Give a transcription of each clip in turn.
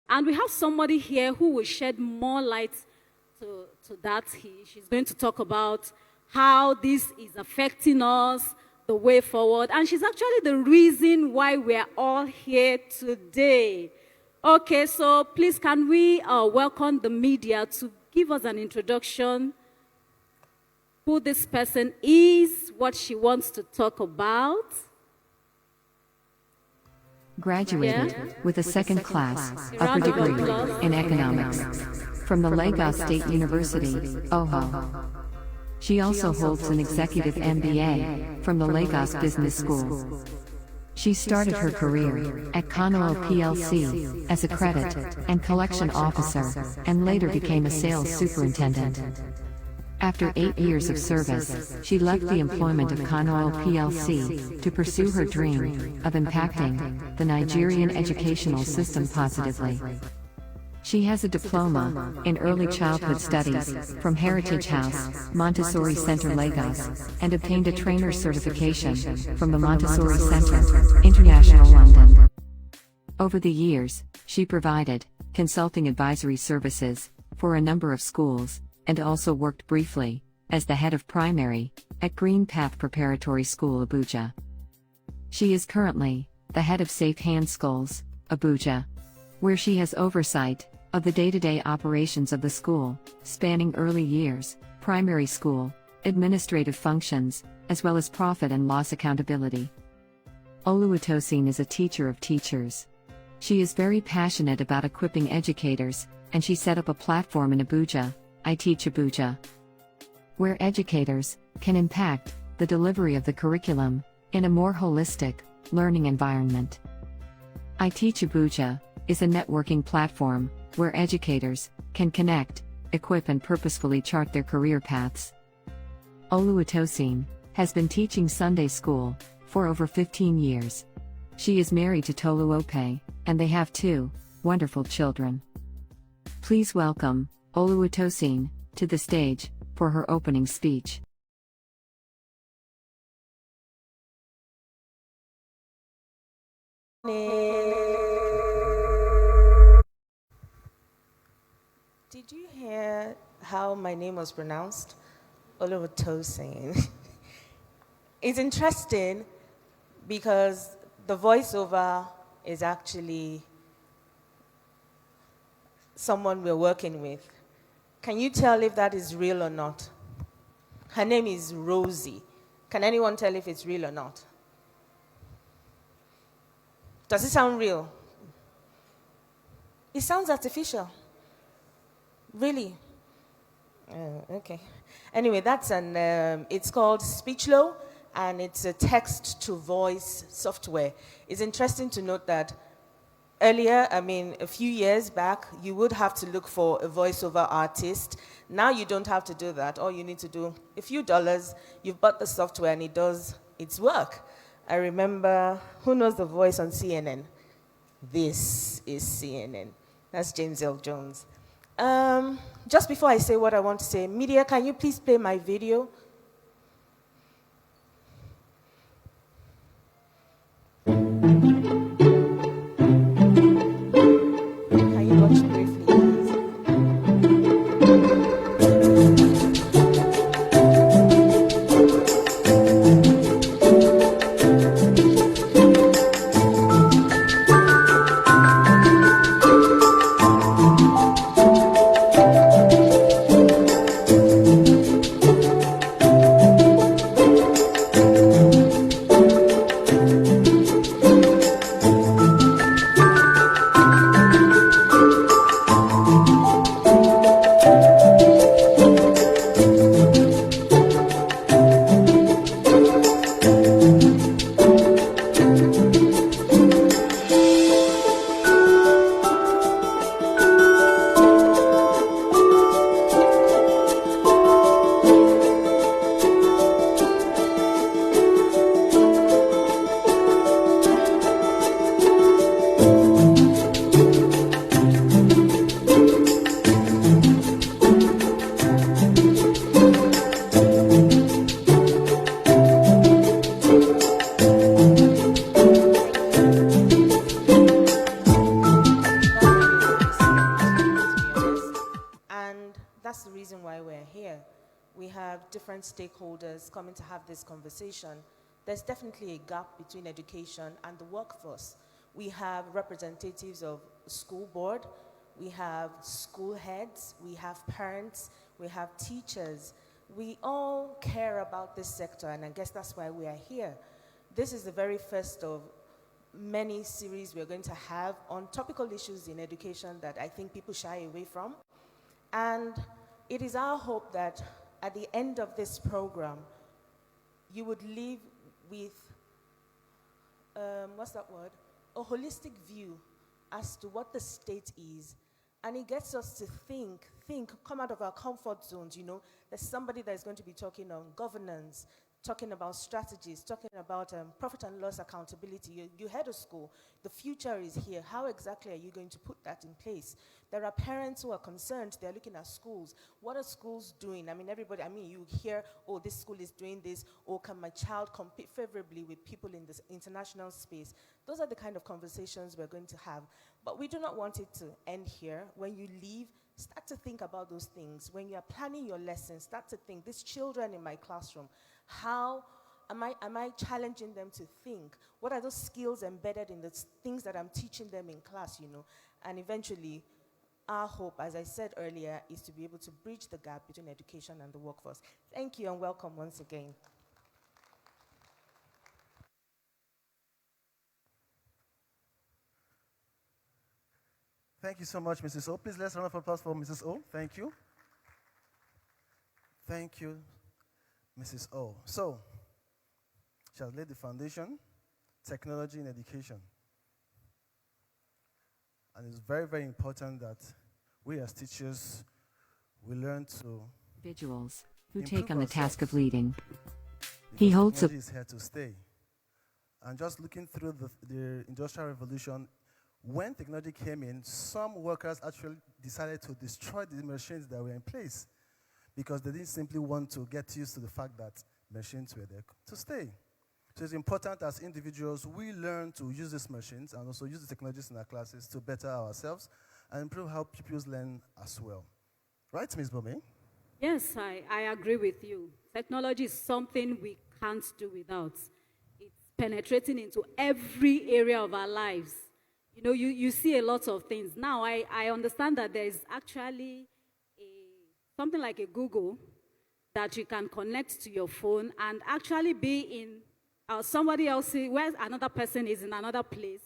And we have somebody here who will shed more light to that. She's going to talk about how this is affecting us, the way forward. And she's actually the reason why we're all here today. Okay, so please can we welcome the media to give us an introduction, who this person is, what she wants to talk about. Graduated with a second class upper degree in economics from the Lagos State University, Oho. She also holds an executive MBA from the Lagos Business School. She started her career at Kono PLC as a credit and collection officer and later became a sales superintendent. After 8 years of service, she left the employment of Kono PLC to pursue her dream of impacting the Nigerian educational system positively. She has a diploma in early childhood studies from Heritage House, Montessori Center Lagos, and obtained a trainer certification from the Montessori Center, International London. Over the years, she provided consulting advisory services for a number of schools, and also worked briefly as the head of primary at Green Path Preparatory School Abuja. She is currently the head of Safe Hands Schools, Abuja, where she has oversight of the day-to-day operations of the school, spanning early years, primary school, administrative functions, as well as profit and loss accountability. Oluwatosin is a teacher of teachers. She is very passionate about equipping educators, and she set up a platform in Abuja, I Teach Abuja, where educators can impact the delivery of the curriculum in a more holistic learning environment. I Teach Abuja is a networking platform where educators can connect, equip and purposefully chart their career paths. Oluwatosin has been teaching Sunday school for over 15 years. She is married to Tolu Ope, and they have 2 wonderful children. Please welcome Oluwatosin to the stage for her opening speech. Did you hear how my name was pronounced? Oluwatosin. It's interesting because the voiceover is actually someone we're working with. Can you tell if that is real or not? Her name is Rosie. Can anyone tell if it's real or not? Does it sound real? It sounds artificial. Really? Okay. Anyway, that's it's called Speechlo, and it's a text-to-voice software. It's interesting to note that earlier, a few years back, you would have to look for a voiceover artist. Now you don't have to do that. All you need to do, a few dollars, you've bought the software and it does its work. I remember, who knows the voice on CNN? This is CNN. That's James L. Jones. Just before I say what I want to say, media, can you please play my video? Can you watch briefly, please? reason why we're here. We have different stakeholders coming to have this conversation. There's definitely a gap between education and the workforce. We have representatives of school board, we have school heads, we have parents, we have teachers. We all care about this sector, and I guess that's why we are here. This is the very first of many series we're going to have on topical issues in education that I think people shy away from. And it is our hope that at the end of this program, you would leave with, what's that word? A holistic view as to what the state is. And it gets us to think, come out of our comfort zones, you know. There's somebody that is going to be talking on governance, talking about strategies, talking about profit and loss accountability. You head of school, the future is here. How exactly are you going to put that in place? There are parents who are concerned, they're looking at schools. What are schools doing? I mean, you hear, oh, this school is doing this, or can my child compete favorably with people in this international space? Those are the kind of conversations we're going to have. But we do not want it to end here. When you leave, start to think about those things. When you are planning your lessons, start to think, these children in my classroom, how am I challenging them to think? What are those skills embedded in the things that I'm teaching them in class, you know? And eventually, our hope, as I said earlier, is to be able to bridge the gap between education and the workforce. Thank you and welcome once again. Thank you so much, Mrs. O. Please let's round of applause for Mrs. O. Thank you. Thank you, Mrs. O. So, she has laid the foundation, technology in education. And it's very, very important that we as teachers, we learn to Individuals who improve take on the task of ourselves. leading. He holds a Technology is here to stay. And just looking through the Industrial Revolution, when technology came in, some workers actually decided to destroy the machines that were in place because they didn't simply want to get used to the fact that machines were there to stay. So it's important as individuals, we learn to use these machines and also use the technologies in our classes to better ourselves and improve how pupils learn as well. Right, Ms. Bome? Yes, I agree with you. Technology is something we can't do without. It's penetrating into every area of our lives. You know, you see a lot of things. Now, I understand that there is actually something like a Google that you can connect to your phone and actually be in somebody else, where another person is in another place,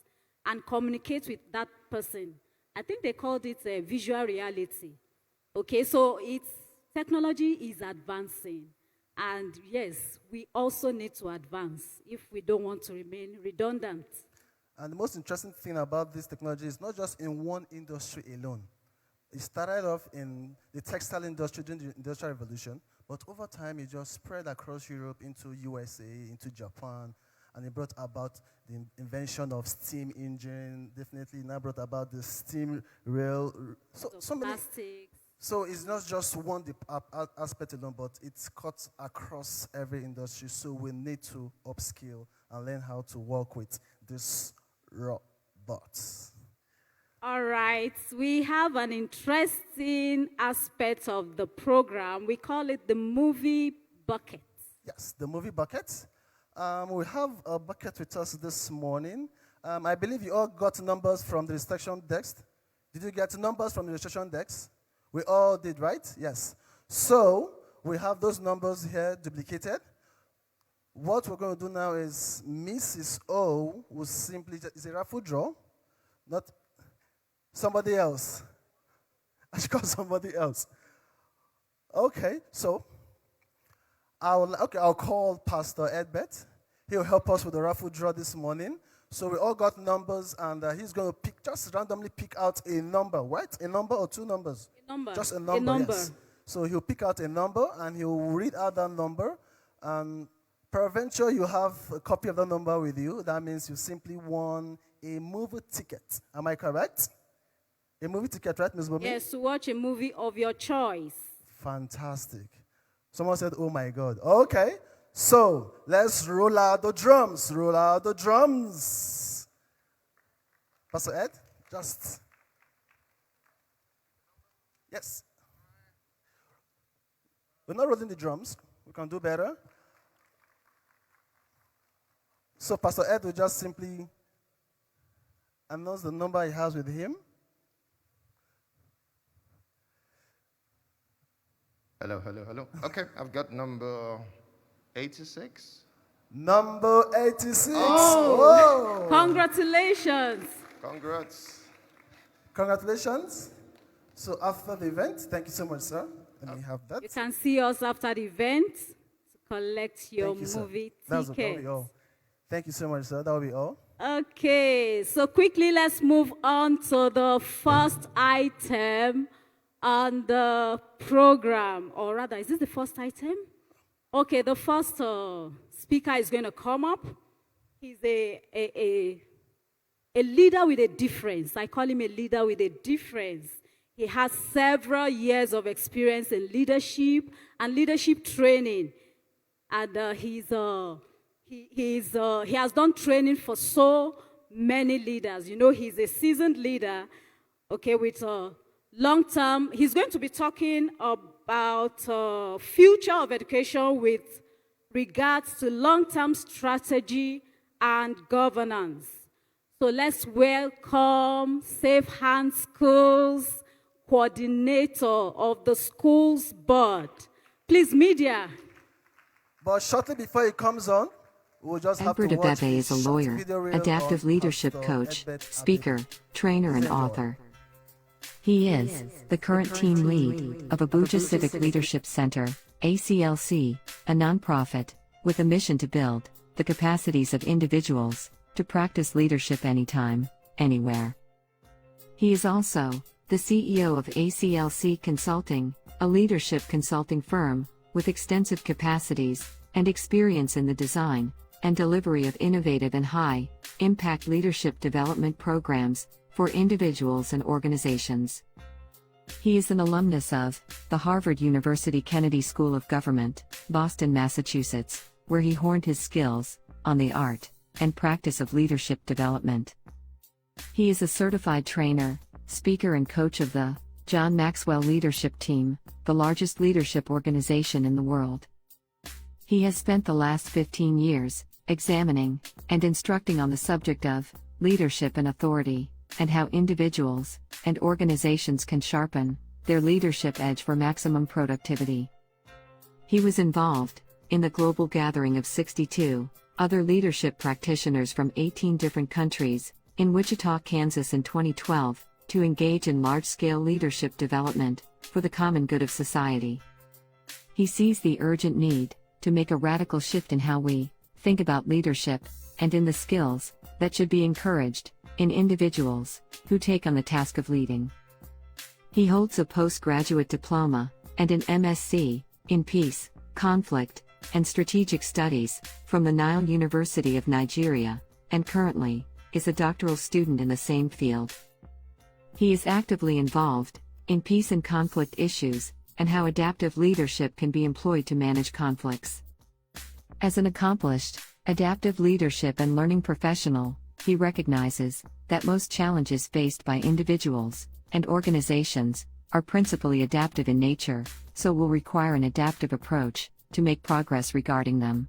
and communicate with that person. I think they called it visual reality. Okay, so technology is advancing. And yes, we also need to advance if we don't want to remain redundant. And the most interesting thing about this technology is not just in one industry alone. It started off in the textile industry during the Industrial Revolution, but over time it just spread across Europe into USA, into Japan, and it brought about the invention of steam engine, definitely now brought about the steam rail. So it's not just one aspect alone, but it's cut across every industry. So we need to upskill and learn how to work with these robots. All right, we have an interesting aspect of the program. We call it the movie bucket. Yes, the movie bucket. We have a bucket with us this morning. I believe you all got numbers from the registration desk. Did you get numbers from the registration desk? We all did, right? Yes. So we have those numbers here duplicated. What we're going to do now is Mrs. O will simply, it's a raffle draw, not somebody else. I should call somebody else. Okay, so I'll call Pastor Edbert. He'll help us with the raffle draw this morning. So we all got numbers, and he's going to just randomly pick out a number, right? A number or two numbers? A number. Just a number, yes. So he'll pick out a number, and he'll read out that number. And peradventure, you have a copy of that number with you. That means you simply won a movie ticket. Am I correct? A movie ticket, right, Ms. Bomi? Yes, to watch a movie of your choice. Fantastic. Someone said, oh my God. Okay, so let's roll out the drums. Roll out the drums. Pastor Ed, just. Yes. We're not rolling the drums. We can do better. So Pastor Ed will just simply announce the number he has with him. Hello, hello, hello. Okay, I've got number 86. Number 86. Oh, congratulations. Congrats. Congratulations. So after the event, thank you so much, sir. Let me have that. You can see us after the event to collect your Thank you, sir. movie That'll be tickets. all. Thank you so much, sir. That will be all. Okay, so quickly let's move on to the first item on the program. Or rather, is this the first item? Okay, the first speaker is going to come up. He's a leader with a difference. I call him a leader with a difference. He has several years of experience in leadership and leadership training. And he has done training for so many leaders. You know, he's a seasoned leader, okay, with long-term. He's going to be talking about future of education with regards to long-term strategy and governance. So let's welcome Safe Hands Schools coordinator of the school's board. Please, media. But shortly before he comes on, we'll just have to Edward watch Abebe is a short lawyer, video reel adaptive on leadership Pastor coach, Edbert speaker, Abebe. trainer, and Enjoy. author. He is the current team lead of Abuja Civic Leadership Center, ACLC, a nonprofit with a mission to build the capacities of individuals to practice leadership anytime, anywhere. He is also the CEO of ACLC Consulting, a leadership consulting firm with extensive capacities and experience in the design and delivery of innovative and high-impact leadership development programs for individuals and organizations. He is an alumnus of the Harvard University Kennedy School of Government, Boston, Massachusetts, where he honed his skills on the art and practice of leadership development. He is a certified trainer, speaker, and coach of the John Maxwell Leadership Team, the largest leadership organization in the world. He has spent the last 15 years examining and instructing on the subject of leadership and authority, and how individuals and organizations can sharpen their leadership edge for maximum productivity. He was involved in the global gathering of 62 other leadership practitioners from 18 different countries in Wichita, Kansas in 2012 to engage in large-scale leadership development for the common good of society. He sees the urgent need to make a radical shift in how we think about leadership and in the skills that should be encouraged in individuals who take on the task of leading. He holds a postgraduate diploma and an MSc in Peace, Conflict, and Strategic Studies from the Nile University of Nigeria, and currently is a doctoral student in the same field. He is actively involved in peace and conflict issues and how adaptive leadership can be employed to manage conflicts. As an accomplished, adaptive leadership and learning professional, he recognizes that most challenges faced by individuals and organizations are principally adaptive in nature, so will require an adaptive approach to make progress regarding them.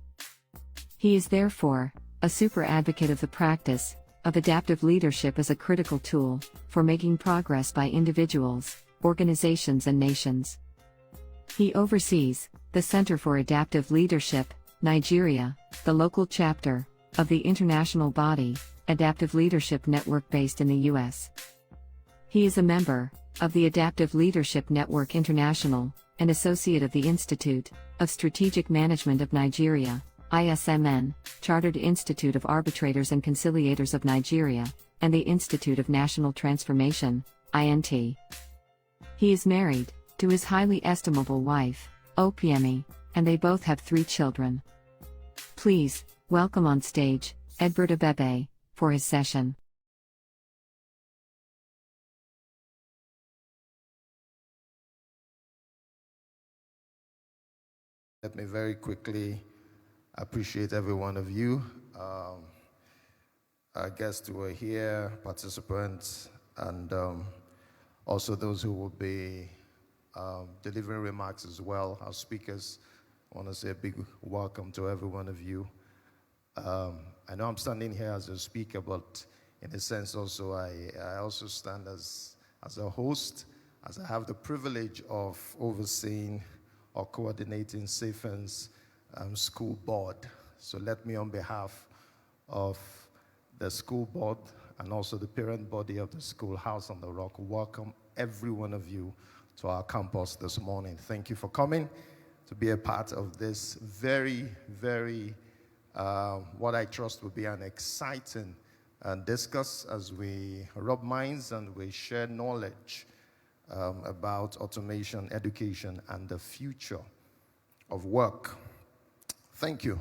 He is therefore a super advocate of the practice of adaptive leadership as a critical tool for making progress by individuals, organizations, and nations. He oversees the Center for Adaptive Leadership, Nigeria, the local chapter of the international body, Adaptive Leadership Network based in the U.S. He is a member of the Adaptive Leadership Network International, an associate of the Institute of Strategic Management of Nigeria, ISMN, Chartered Institute of Arbitrators and Conciliators of Nigeria, and the Institute of National Transformation, INT. He is married to his highly estimable wife, Opiemi, and they both have 3 children. Please welcome on stage Edward Abebe for his session. Let me very quickly appreciate every one of you, our guests who are here, participants, and also those who will be delivering remarks as well. Our speakers, I want to say a big welcome to every one of you. I know I'm standing here as a speaker, but in a sense also I also stand as a host, as I have the privilege of overseeing or coordinating SAFEN's school board. So let me, on behalf of the school board and also the parent body of the School House on the Rock, welcome every one of you to our campus this morning. Thank you for coming to be a part of this very, very, what I trust will be an exciting discuss as we rub minds and we share knowledge about automation, education, and the future of work. Thank you.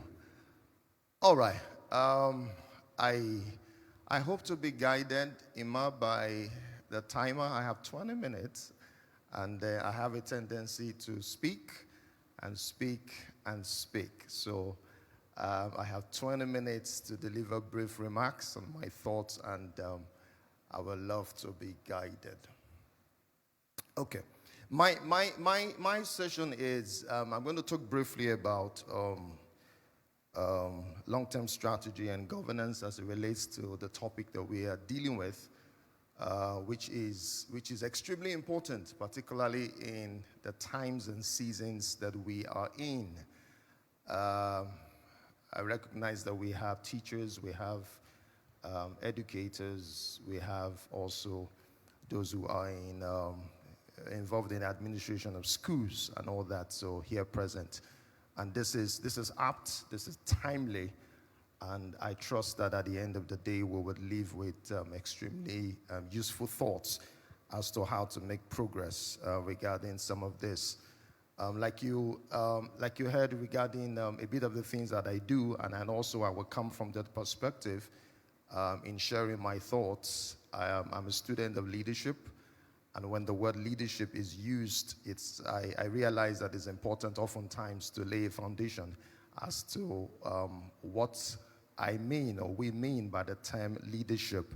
All right. I hope to be guided, Ima, by the timer. I have 20 minutes, and I have a tendency to speak and speak and speak. So I have 20 minutes to deliver brief remarks on my thoughts, and I would love to be guided. Okay. My session is, I'm going to talk briefly about long-term strategy and governance as it relates to the topic that we are dealing with, which is extremely important, particularly in the times and seasons that we are in. I recognize that we have teachers, we have educators, we have also those who are involved in administration of schools and all that, so here present. And this is apt, this is timely, and I trust that at the end of the day we would leave with extremely useful thoughts as to how to make progress regarding some of this. Like you heard regarding a bit of the things that I do, and then also I will come from that perspective in sharing my thoughts. I'm a student of leadership. And when the word leadership is used, I realize that it's important oftentimes to lay a foundation as to what I mean or we mean by the term leadership,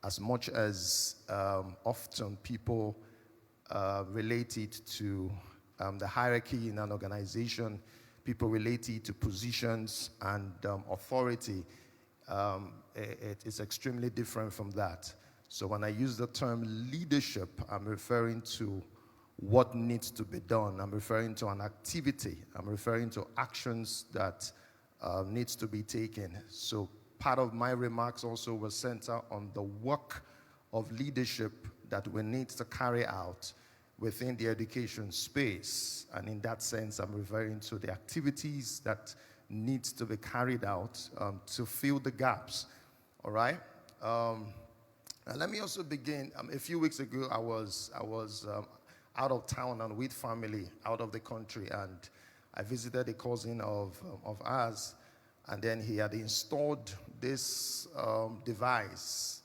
as much as often people relate it to the hierarchy in an organization, people relate it to positions and authority. It's extremely different from that. So when I use the term leadership, I'm referring to what needs to be done. I'm referring to an activity. I'm referring to actions that needs to be taken. So part of my remarks also will center on the work of leadership that we need to carry out within the education space. And in that sense, I'm referring to the activities that needs to be carried out to fill the gaps. All right? And let me also begin. A few weeks ago, I was out of town and with family out of the country, and I visited a cousin of ours, and then he had installed this device,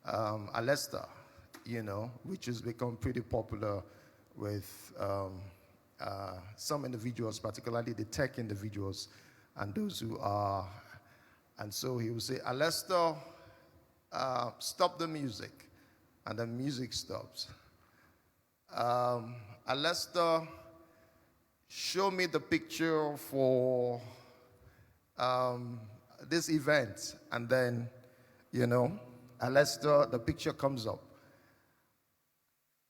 Alesta, which has become pretty popular with some individuals, particularly the tech individuals, and those who are. And so he would say, Alesta, stop the music, and the music stops. Alesta, show me the picture for this event, and then, Alesta, the picture comes up.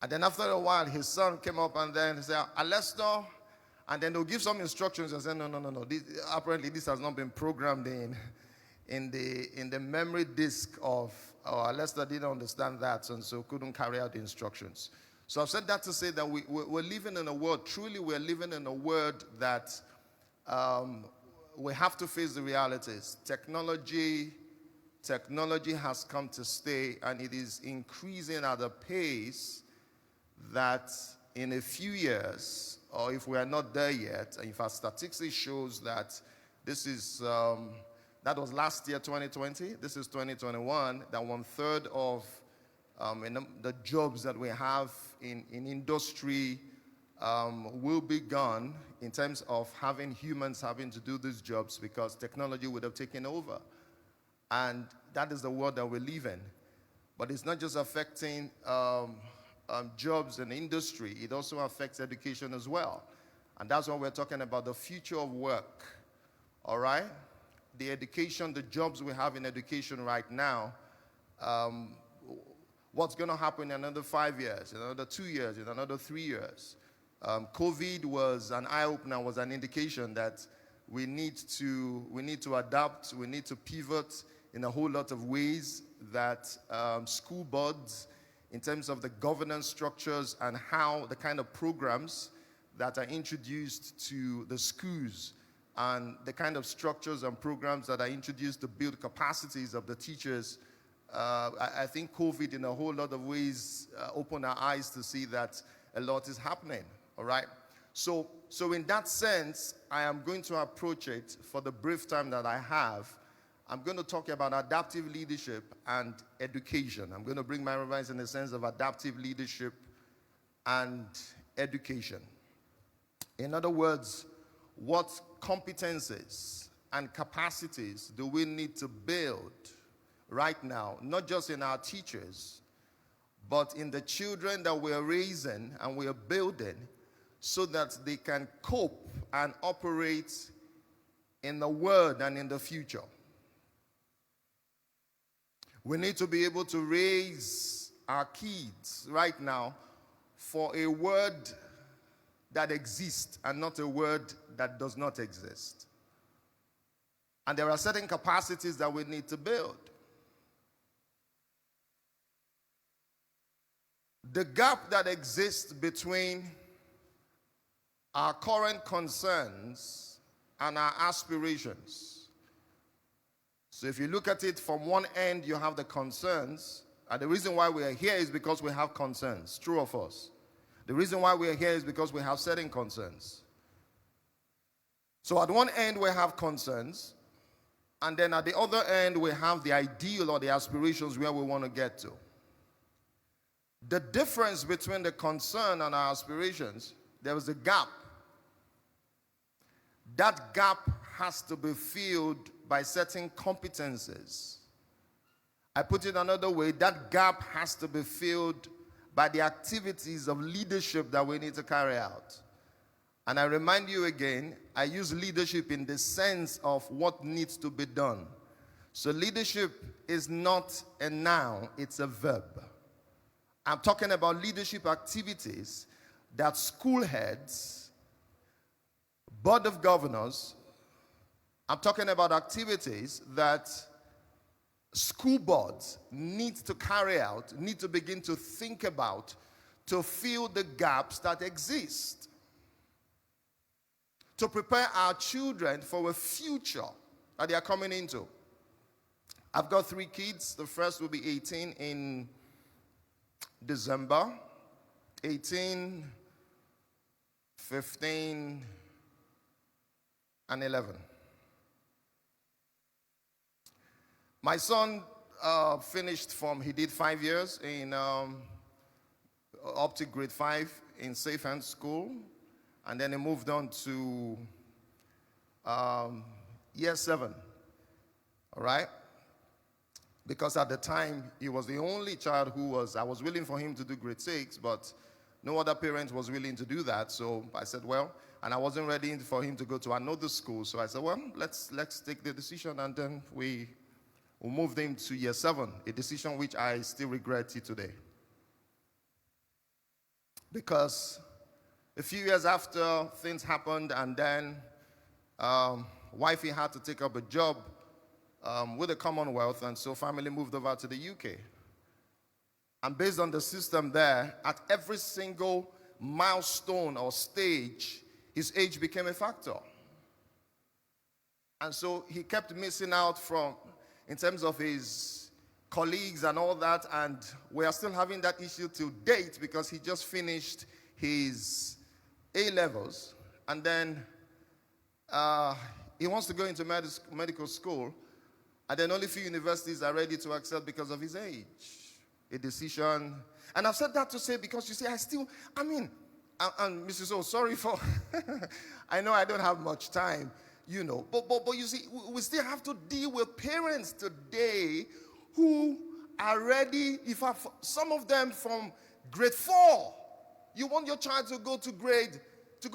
And then after a while, his son came up and then he said, Alesta, and then they'll give some instructions and say, no. Apparently this has not been programmed in the memory disk of Alesta didn't understand that, and so couldn't carry out the instructions. So I've said that to say that we're living in a world, truly we're living in a world that we have to face the realities. Technology has come to stay, and it is increasing at a pace that in a few years, or if we are not there yet, in fact, statistics shows that this is, that was last year, 2020, this is 2021, that 1/3 of the jobs that we have in industry will be gone in terms of having humans having to do these jobs because technology would have taken over. And that is the world that we live in. But it's not just affecting jobs and industry, it also affects education as well. And that's why we're talking about the future of work. All right? The education, the jobs we have in education right now, what's going to happen in another 5 years, in another 2 years, in another 3 years. COVID was an eye-opener, was an indication that we need to adapt, we need to pivot in a whole lot of ways, that school boards, in terms of the governance structures and how the kind of programs that are introduced to the schools and the kind of structures and programs that are introduced to build capacities of the teachers, I think COVID in a whole lot of ways opened our eyes to see that a lot is happening, all right? So in that sense, I am going to approach it for the brief time that I have. I'm going to talk about adaptive leadership and education. I'm going to bring my remarks in the sense of adaptive leadership and education. In other words, what competences and capacities do we need to build right now, not just in our teachers, but in the children that we're raising and we're building, so that they can cope and operate in the world and in the future. We need to be able to raise our kids right now for a word that exists and not a word that does not exist. And there are certain capacities that we need to build. The gap that exists between our current concerns and our aspirations. So if you look at it from one end, you have the concerns, and the reason why we are here is because we have concerns, true of us. The reason why we are here is because we have certain concerns. So at one end we have concerns, and then at the other end we have the ideal or the aspirations where we want to get to. The difference between the concern and our aspirations, there is a gap. That gap has to be filled by certain competences. I put it another way, that gap has to be filled by the activities of leadership that we need to carry out. And I remind you again, I use leadership in the sense of what needs to be done. So leadership is not a noun, it's a verb. I'm talking about leadership activities that school heads, board of governors, I'm talking about activities that school boards need to carry out, need to begin to think about to fill the gaps that exist, to prepare our children for a future that they are coming into. I've got 3 kids. The first will be 18 in December, 18, 15, and 11. My son he did 5 years in up to grade 5 in Safe Hands School, and then he moved on to year 7, all right? Because at the time, he was the only child I was willing for him to do grade 6, but no other parent was willing to do that, so I said, well, and I wasn't ready for him to go to another school, so I said, well, let's take the decision, and then we moved him to year 7, a decision which I still regret today. Because a few years after, things happened, and then wifey had to take up a job with the Commonwealth, and so family moved over to the UK. And based on the system there, at every single milestone or stage, his age became a factor. And so he kept missing out in terms of his colleagues and all that, and we are still having that issue till date because he just finished his A-levels, and then he wants to go into medical school, and then only few universities are ready to accept because of his age. A decision. And I've said that to say, because you see, and Mrs. O, sorry for, I know I don't have much time, you know, but you see, we still have to deal with parents today who are ready, some of them from grade 4. You want your child to go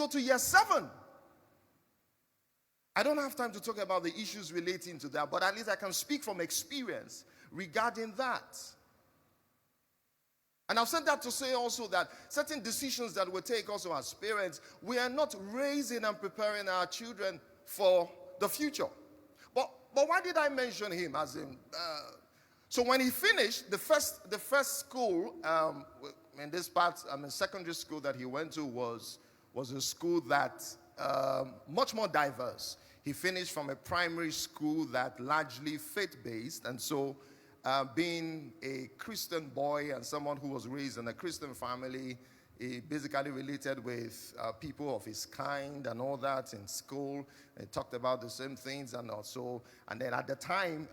to year 7. I don't have time to talk about the issues relating to that, but at least I can speak from experience regarding that. And I've said that to say also that certain decisions that we take also as parents, we are not raising and preparing our children for the future. But why did I mention him as in? So when he finished, the first school in this part, secondary school that he went to was a school that much more diverse. He finished from a primary school that largely faith-based, and so being a Christian boy and someone who was raised in a Christian family, he basically related with people of his kind and all that in school. He talked about the same things and also. And then at the time,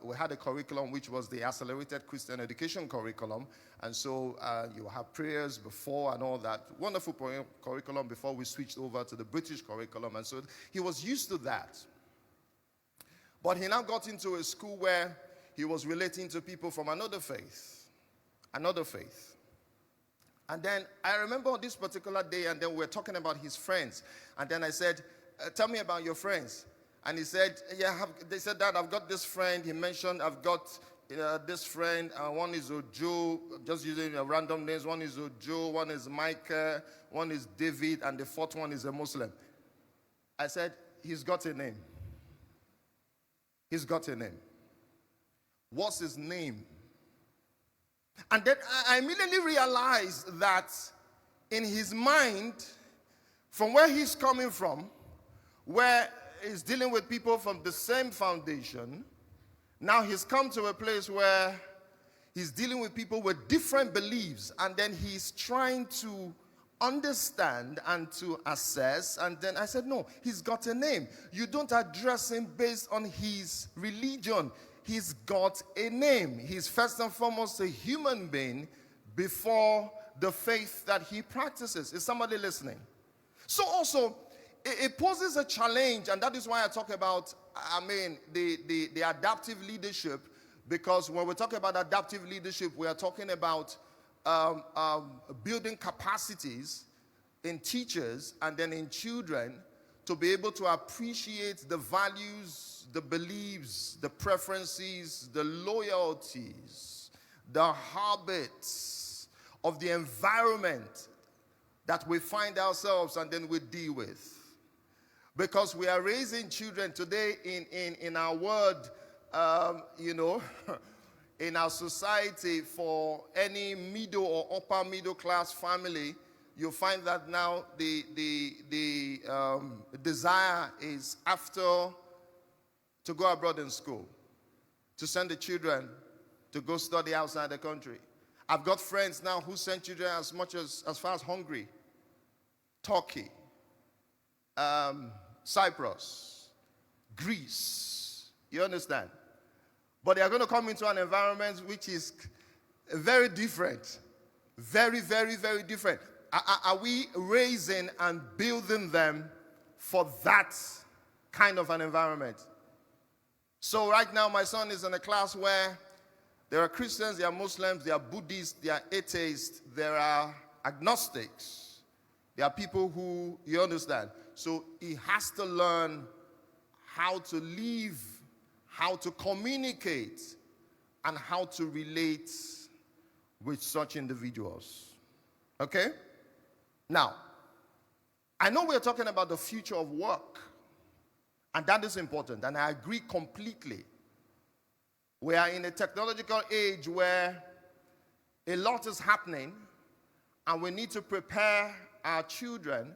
we had a curriculum which was the Accelerated Christian Education curriculum. And so you have prayers before and all that. Wonderful curriculum before we switched over to the British curriculum. And so he was used to that. But he now got into a school where he was relating to people from another faith. Another faith. And then I remember on this particular day, and then we were talking about his friends. And then I said, tell me about your friends. And he said, they said, Dad, I've got this friend. He mentioned, I've got this friend. One is Ojo, just using random names. One is Ojo, one is Micah, one is David, and the fourth one is a Muslim. I said, he's got a name. He's got a name. What's his name? And then I immediately realized that in his mind, from where he's coming from, where he's dealing with people from the same foundation, now he's come to a place where he's dealing with people with different beliefs, and then he's trying to understand and to assess. And then I said, no, he's got a name. You don't address him based on his religion. He's got a name. He's first and foremost a human being before the faith that he practices. Is somebody listening? So also, it poses a challenge, and that is why I talk about, the adaptive leadership, because when we talk about adaptive leadership, we are talking about building capacities in teachers and then in children to be able to appreciate the values, the beliefs, the preferences, the loyalties, the habits of the environment that we find ourselves and then we deal with. Because we are raising children today in our world, in our society, for any middle or upper middle class family, you find that now the desire is after to go abroad in school, to send the children to go study outside the country. I've got friends now who send children as far as Hungary, Turkey, Cyprus, Greece. You understand? But they are going to come into an environment which is very different. Very, very, very different. Are we raising and building them for that kind of an environment? So right now my son is in a class where there are Christians, there are Muslims, there are Buddhists, there are atheists, there are agnostics. There are people who, you understand. So he has to learn how to live, how to communicate, and how to relate with such individuals. Okay? Now, I know we're talking about the future of work, and that is important, and I agree completely. We are in a technological age where a lot is happening, and we need to prepare our children,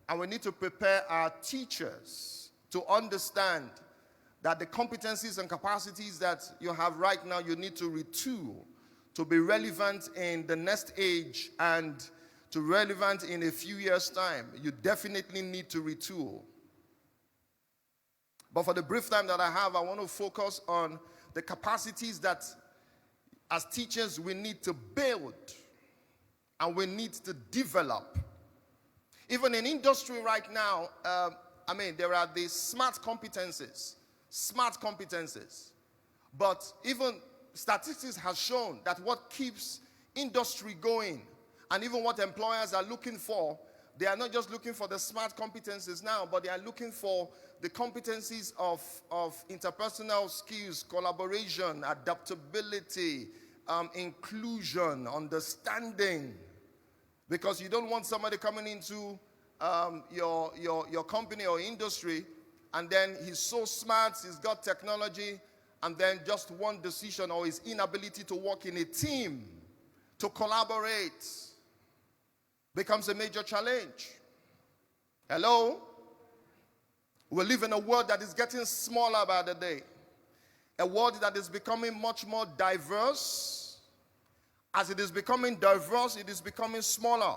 and we need to prepare our teachers to understand that the competencies and capacities that you have right now, you need to retool to be relevant in the next age and to relevant in a few years' time. You definitely need to retool. But for the brief time that I have, I want to focus on the capacities that as teachers we need to build and we need to develop. Even in industry right now, there are these smart competencies. But even statistics has shown that what keeps industry going, and even what employers are looking for. They are not just looking for the smart competencies now, but they are looking for the competencies of interpersonal skills, collaboration, adaptability, inclusion, understanding. Because you don't want somebody coming into your company or industry, and then he's so smart, he's got technology, and then just one decision or his inability to work in a team, to collaborate, becomes a major challenge. Hello? We live in a world that is getting smaller by the day. A world that is becoming much more diverse. As it is becoming diverse, it is becoming smaller.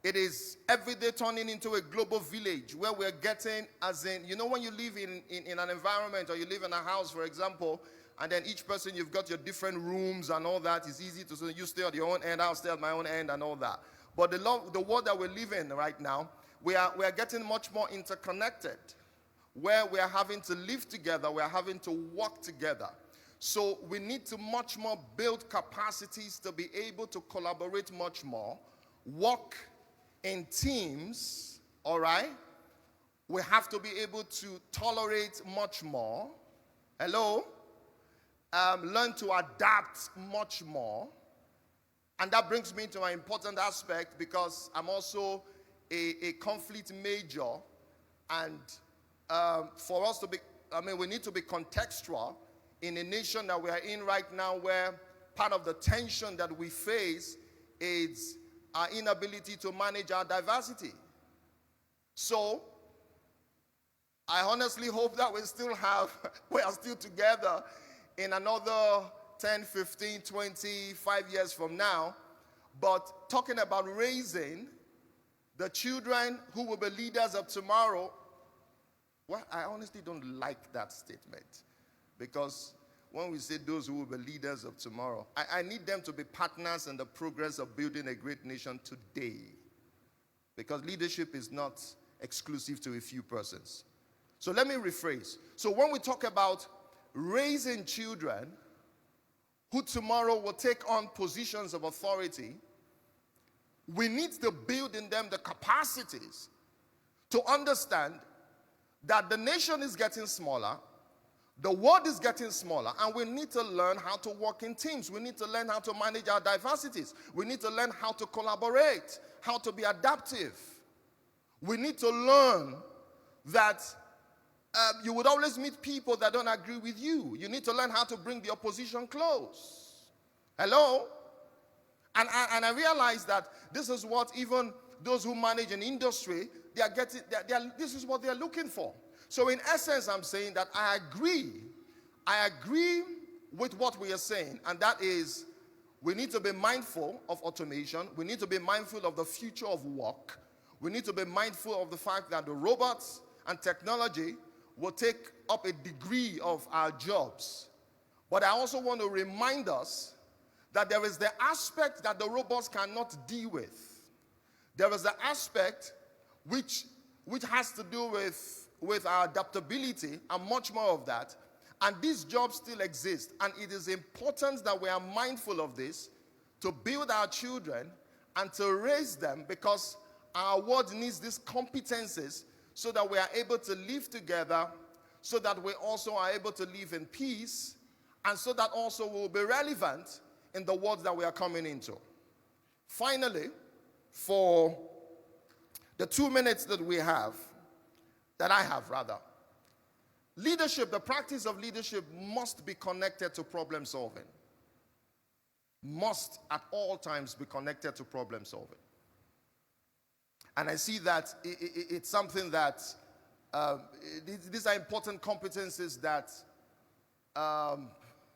It is every day turning into a global village where we're getting, as in, you know, when you live in an environment, or you live in a house, for example, and then each person, you've got your different rooms and all that. It's easy to say, you stay at your own end, I'll stay at my own end and all that. But the world that we live in right now, we are getting much more interconnected, where we are having to live together, we are having to work together. So we need to much more build capacities to be able to collaborate much more, work in teams, all right? We have to be able to tolerate much more. Hello? Learn to adapt much more. And that brings me to an important aspect, because I'm also a conflict major. And for us to be, we need to be contextual in a nation that we are in right now, where part of the tension that we face is our inability to manage our diversity. So I honestly hope that we are still together in another 10, 15, 25 years from now. But talking about raising the children who will be leaders of tomorrow, well, I honestly don't like that statement. Because when we say those who will be leaders of tomorrow, I need them to be partners in the progress of building a great nation today. Because leadership is not exclusive to a few persons. So let me rephrase. So when we talk about raising children who tomorrow will take on positions of authority, we need to build in them the capacities to understand that the nation is getting smaller, the world is getting smaller, and we need to learn how to work in teams. We need to learn how to manage our diversities. We need to learn how to collaborate, how to be adaptive. We need to learn that you would always meet people that don't agree with you. You need to learn how to bring the opposition close. Hello? And I realize that this is what even those who manage an industry, this is what they're looking for. So in essence, I'm saying that I agree with what we are saying, and that is, we need to be mindful of automation. We need to be mindful of the future of work. We need to be mindful of the fact that the robots and technology will take up a degree of our jobs. But I also want to remind us that there is the aspect that the robots cannot deal with. There is the aspect which has to do with our adaptability, and much more of that. And these jobs still exist. And it is important that we are mindful of this, to build our children and to raise them, because our world needs these competencies so that we are able to live together, so that we also are able to live in peace, and so that also we will be relevant in the world that we are coming into. Finally, for the 2 minutes that we have, that I have rather, leadership, the practice of leadership must be connected to problem solving. Must at all times be connected to problem solving. And I see that it's something that, these are important competencies that,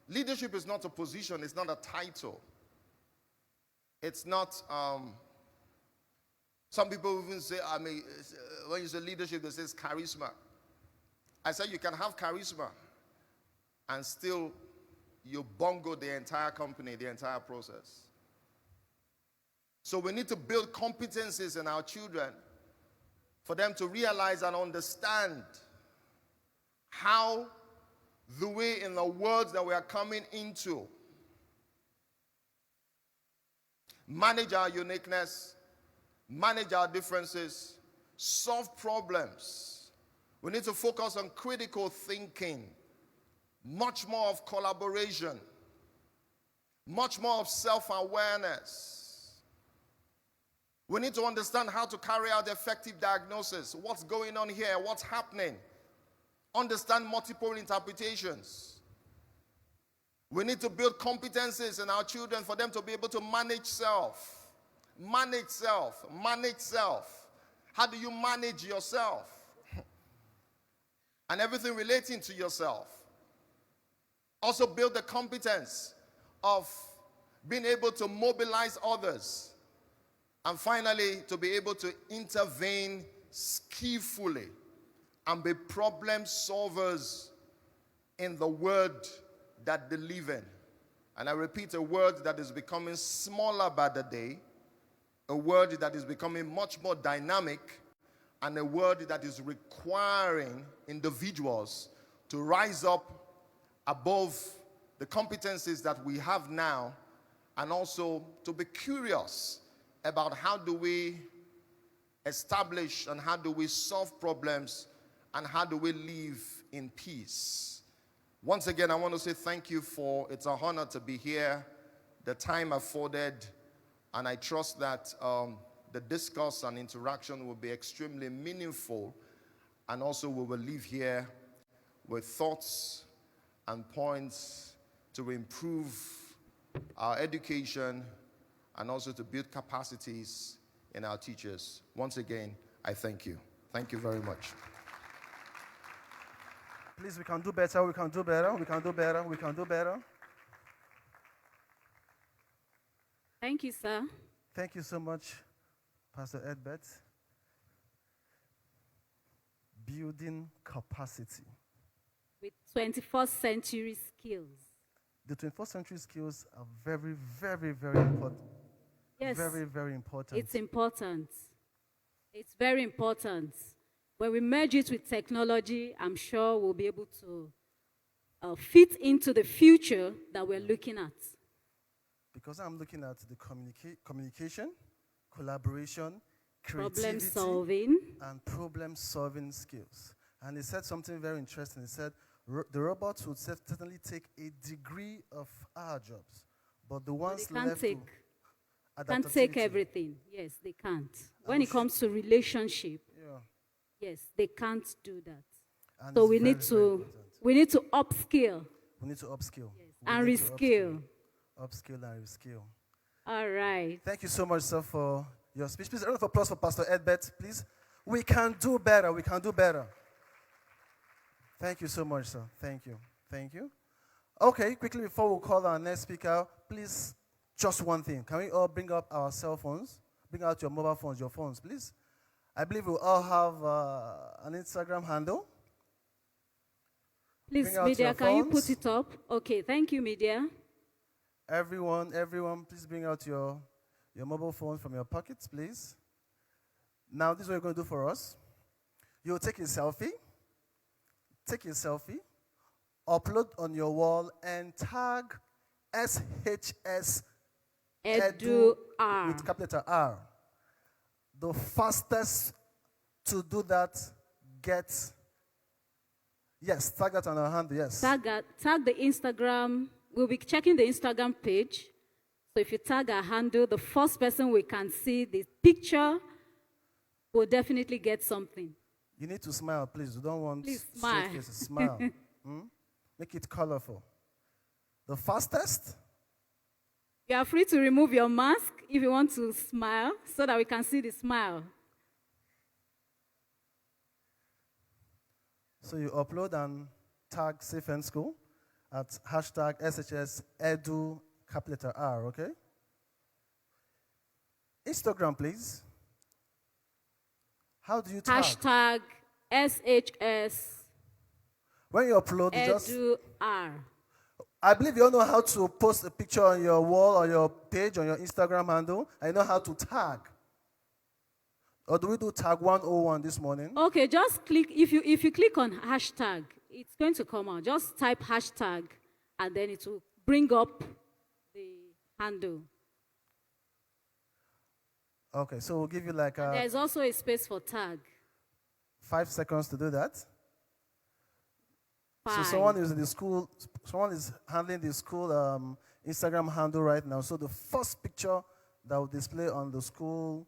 leadership is not a position, it's not a title. It's not, some people even say, when you say leadership, they say it's charisma. I said you can have charisma and still you bungle the entire company, the entire process. So we need to build competencies in our children for them to realize and understand how the way in the world that we are coming into manage our uniqueness, manage our differences, solve problems. We need to focus on critical thinking, much more of collaboration, much more of self-awareness. We need to understand how to carry out effective diagnosis. What's going on here? What's happening? Understand multiple interpretations. We need to build competencies in our children for them to be able to manage self. Manage self. Manage self. How do you manage yourself? And everything relating to yourself. Also build the competence of being able to mobilize others. And finally, to be able to intervene skillfully and be problem solvers in the word that they live in. And I repeat, a word that is becoming smaller by the day, a word that is becoming much more dynamic, and a word that is requiring individuals to rise up above the competencies that we have now, and also to be curious about how do we establish and how do we solve problems and how do we live in peace. Once again, I want to say thank you for, it's an honor to be here, the time afforded, and I trust that the discourse and interaction will be extremely meaningful, and also we will leave here with thoughts and points to improve our education and also to build capacities in our teachers. Once again, I thank you. Thank you very much. Please, we can do better, we can do better, we can do better, we can do better. Thank you, sir. Thank you so much, Pastor Edbert. Building capacity. With 21st century skills. The 21st century skills are very, very, very important. Yes. Very, very important. It's important. It's very important. When we merge it with technology, I'm sure we'll be able to fit into the future that we're looking at. Because I'm looking at the communication, collaboration, creativity, Problem solving. and problem-solving skills. And he said something very interesting. He said, the robots would certainly take a degree of our jobs, but the ones left can't take everything. Yes, they can't. When it comes to relationship, yes, they can't do that. And so it's we very, need to upskill. We need to upskill. Yes. And reskill. Upskill and reskill. All right. Thank you so much, sir, for your speech. Please, a round of applause for Pastor Edbert, please. We can do better. We can do better. Thank you so much, sir. Thank you. Thank you. Okay, quickly before we call our next speaker, please, just one thing. Can we all bring up our cell phones? Bring out your mobile phones, your phones, please. I believe we all have an Instagram handle. Please, media, can you put it up? Okay, thank you, media. Everyone, please bring out your mobile phone from your pockets, please. Now, this is what you're going to do for us. You'll take a selfie. Take a selfie, upload on your wall, and tag SHS Edu R. with capital letter R. The fastest to do that gets, yes, tag that on our handle, yes. Tag the Instagram. We'll be checking the Instagram page. So if you tag our handle, the first person we can see the picture will definitely get something. You need to smile, please. You don't want smile. straight faces. Smile. Make it colorful. The fastest? You are free to remove your mask if you want to smile so that we can see the smile. So you upload and tag Safe and School at hashtag SHS Edu capital letter R, okay? Instagram, please. How do you tag? Hashtag SHS When you upload, you just... Edu R. I believe you all know how to post a picture on your wall, on your page, on your Instagram handle. I know how to tag. Or do we do tag 101 this morning? Okay, just click. If you click on hashtag, it's going to come out. Just type hashtag, and then it will bring up the handle. Okay, so we'll give you like There's also a space for tag. 5 seconds to do that. So 5. someone is in the school, someone is handling the school Instagram handle right now. So the first picture that will display on the school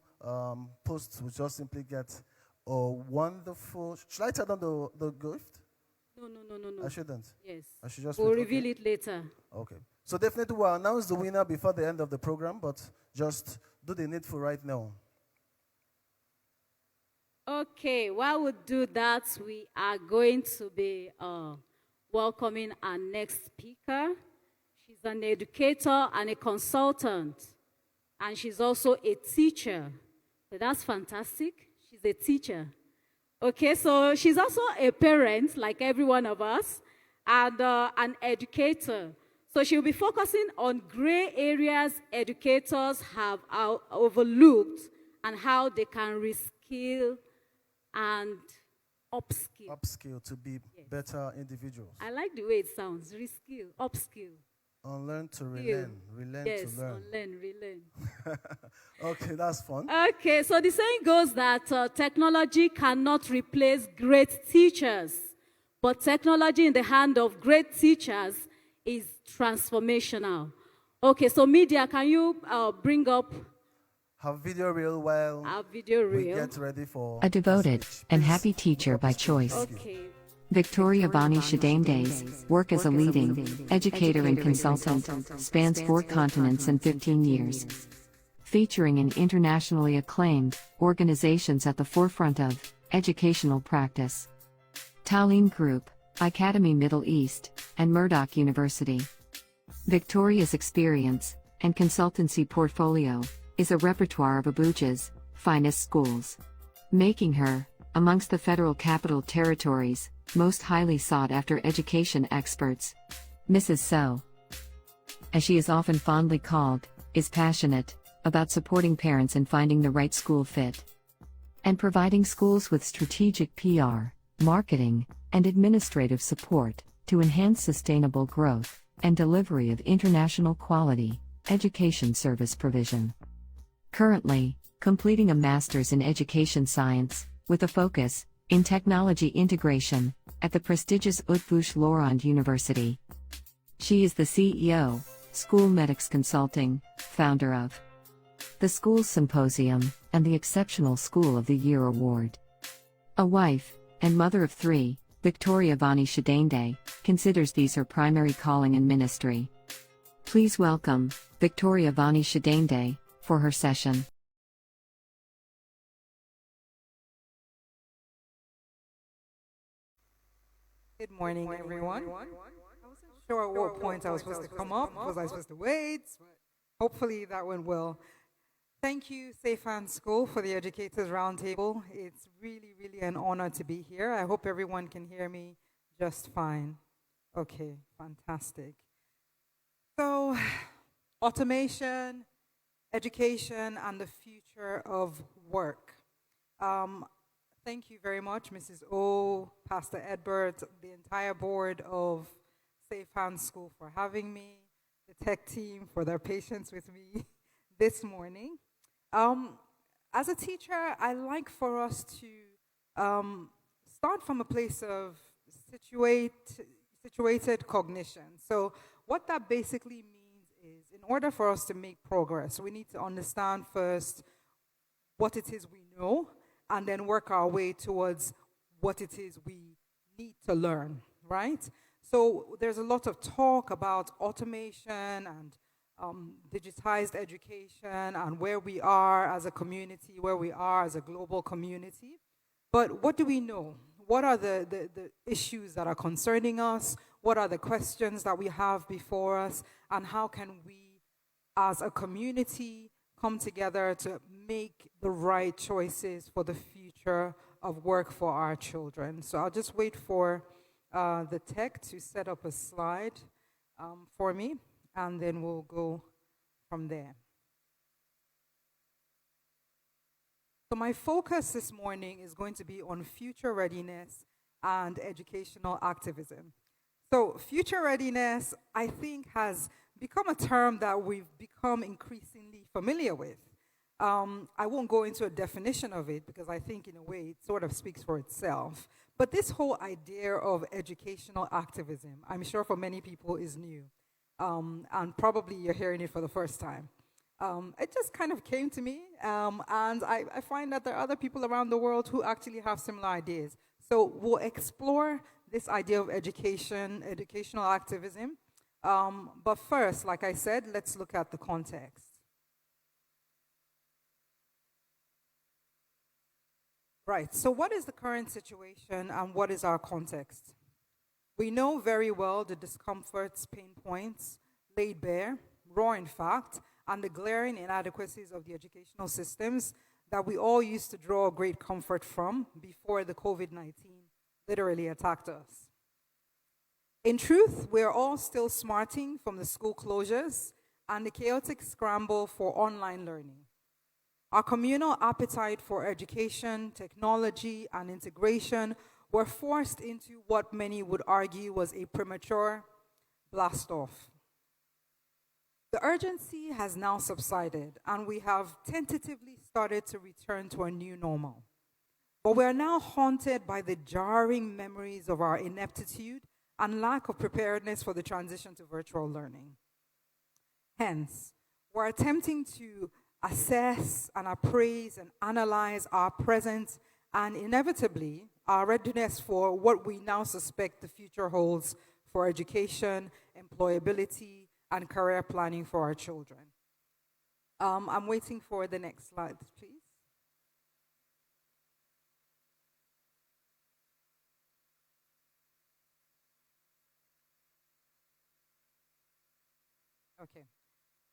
post will just simply get a wonderful. Should I tell them the gift? No. I shouldn't. Yes. I should just We'll wait, reveal okay. it later. Okay. So definitely we'll announce the winner before the end of the program, but just do the needful right now. Okay, while we do that, we are going to be welcoming our next speaker. She's an educator and a consultant, and she's also a teacher. So that's fantastic. She's a teacher. Okay, so she's also a parent, like every one of us, and an educator. So she'll be focusing on gray areas educators have overlooked and how they can reskill and upskill. Upskill to be better individuals. I like the way it sounds. Reskill, upskill. Unlearn to relearn. Relearn Yes, to learn. unlearn, relearn. Okay, that's fun. Okay, so the saying goes that technology cannot replace great teachers, but technology in the hand of great teachers is transformational. Okay, so media, can you bring up Have video reel while our video we reel? get ready for A devoted speech. and Please happy teacher by choice. Okay. Victoria Vani Shadamde's work as a leading educator and consultant spans 4 continents and 15 years. Featuring in internationally acclaimed organizations at the forefront of educational practice. Talim Group, Academy Middle East, and Murdoch University. Victoria's experience and consultancy portfolio is a repertoire of Abuja's finest schools, making her amongst the Federal Capital Territory's most highly sought-after education experts. Mrs. So, as she is often fondly called, is passionate about supporting parents in finding the right school fit and providing schools with strategic PR, marketing, and administrative support to enhance sustainable growth and delivery of international quality education service provision. Currently, completing a master's in education science, with a focus in technology integration, at the prestigious Utbush Laurent University. She is the CEO, School Medics Consulting, founder of the Schools Symposium, and the Exceptional School of the Year Award. A wife and mother of 3, Victoria Vani Shadamde considers these her primary calling and ministry. Please welcome Victoria Vani Shadamde for her session. Good morning, everyone. I wasn't sure at what point I was supposed to come up. Was I supposed to wait? But hopefully that went well. Thank you, Safe Hands School, for the Educators Roundtable. It's really, really an honor to be here. I hope everyone can hear me just fine. Okay, fantastic. So, automation, education, and the future of work. Thank you very much, Mrs. O, Pastor Edbert, the entire board of Safe Hands School for having me, the tech team for their patience with me this morning. As a teacher, I like for us to start from a place of situated cognition. So what that basically means is, in order for us to make progress, we need to understand first what it is we know, and then work our way towards what it is we need to learn, right? So there's a lot of talk about automation and digitized education and where we are as a community, where we are as a global community. But what do we know? What are the issues that are concerning us? What are the questions that we have before us? And how can we, as a community, come together to make the right choices for the future of work for our children? So I'll just wait for the tech to set up a slide for me, and then we'll go from there. So my focus this morning is going to be on future readiness and educational activism. So future readiness, I think, has become a term that we've become increasingly familiar with. I won't go into a definition of it because I think, in a way, it sort of speaks for itself. But this whole idea of educational activism, I'm sure for many people is new. And probably you're hearing it for the first time. It just kind of came to me, and I find that there are other people around the world who actually have similar ideas. So we'll explore this idea of educational activism. But first, like I said, let's look at the context. Right, so what is the current situation and what is our context? We know very well the discomforts, pain points laid bare, raw in fact, and the glaring inadequacies of the educational systems that we all used to draw great comfort from before the COVID-19 literally attacked us. In truth, we're all still smarting from the school closures and the chaotic scramble for online learning. Our communal appetite for education, technology, and integration were forced into what many would argue was a premature blast-off. The urgency has now subsided, and we have tentatively started to return to a new normal. But we are now haunted by the jarring memories of our ineptitude and lack of preparedness for the transition to virtual learning. Hence, we're attempting to assess and appraise and analyze our present and inevitably our readiness for what we now suspect the future holds for education, employability, and career planning for our children. I'm waiting for the next slide, please. Okay.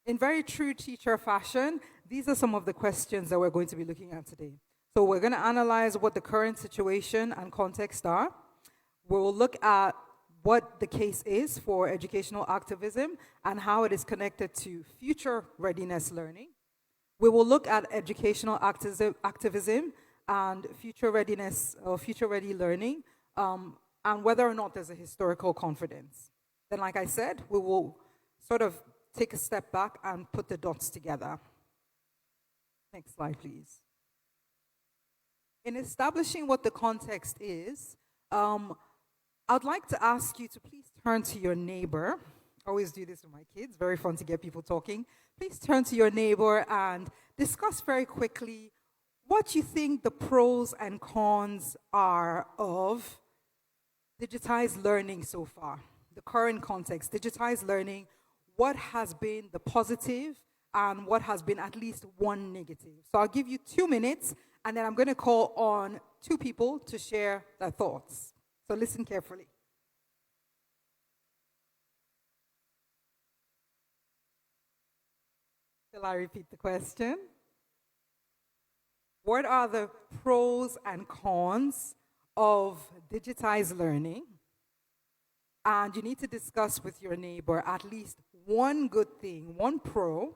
In very true teacher fashion, these are some of the questions that we're going to be looking at today. So we're going to analyze what the current situation and context are. We'll look at what the case is for educational activism and how it is connected to future readiness learning. We will look at educational activism and future readiness or future ready learning and whether or not there's a historical confidence. Then, like I said, we will sort of take a step back and put the dots together. Next slide, please. In establishing what the context is, I'd like to ask you to please turn to your neighbor. I always do this with my kids, very fun to get people talking. Please turn to your neighbor and discuss very quickly what you think the pros and cons are of digitized learning so far. The current context, digitized learning, what has been the positive and what has been at least one negative. So I'll give you 2 minutes, and then I'm going to call on 2 people to share their thoughts. So listen carefully. Shall I repeat the question? What are the pros and cons of digitized learning? And you need to discuss with your neighbor at least one good thing, one pro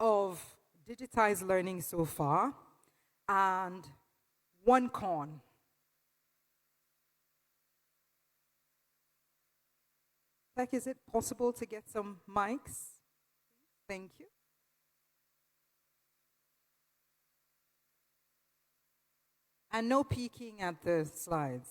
of digitized learning so far, and one con. Like, is it possible to get some mics? Thank you. And no peeking at the slides.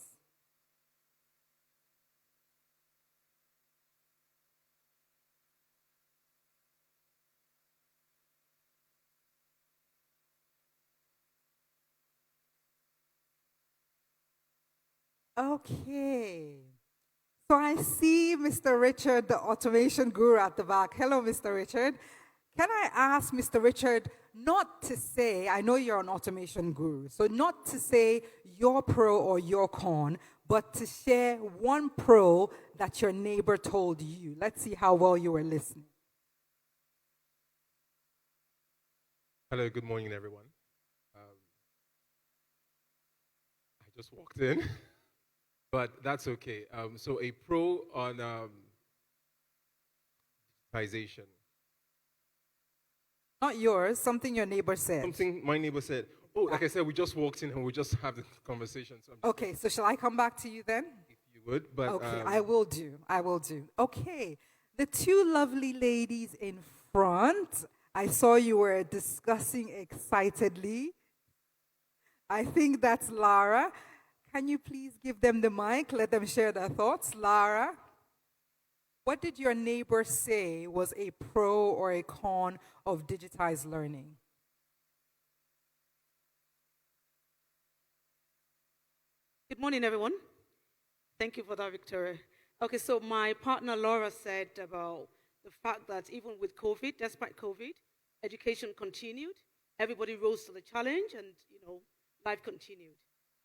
Okay. So I see Mr. Richard, the automation guru at the back. Hello, Mr. Richard. Can I ask Mr. Richard not to say, I know you're an automation guru, so not to say your pro or your con, but to share one pro that your neighbor told you. Let's see how well you were listening. Hello, good morning, everyone. I just walked in, but that's okay. So a pro on digitization. Not yours, something your neighbor said. Something my neighbor said. Oh, like I said, we just walked in and we just had the conversation. So okay, so shall I come back to you then? If you would, but okay, I will do. Okay, the 2 lovely ladies in front, I saw you were discussing excitedly. I think that's Lara. Can you please give them the mic? Let them share their thoughts. Lara, what did your neighbor say was a pro or a con of digitized learning? Good morning, everyone. Thank you for that, Victoria. Okay, so my partner Laura said about the fact that even with COVID, despite COVID, education continued. Everybody rose to the challenge, and life continued.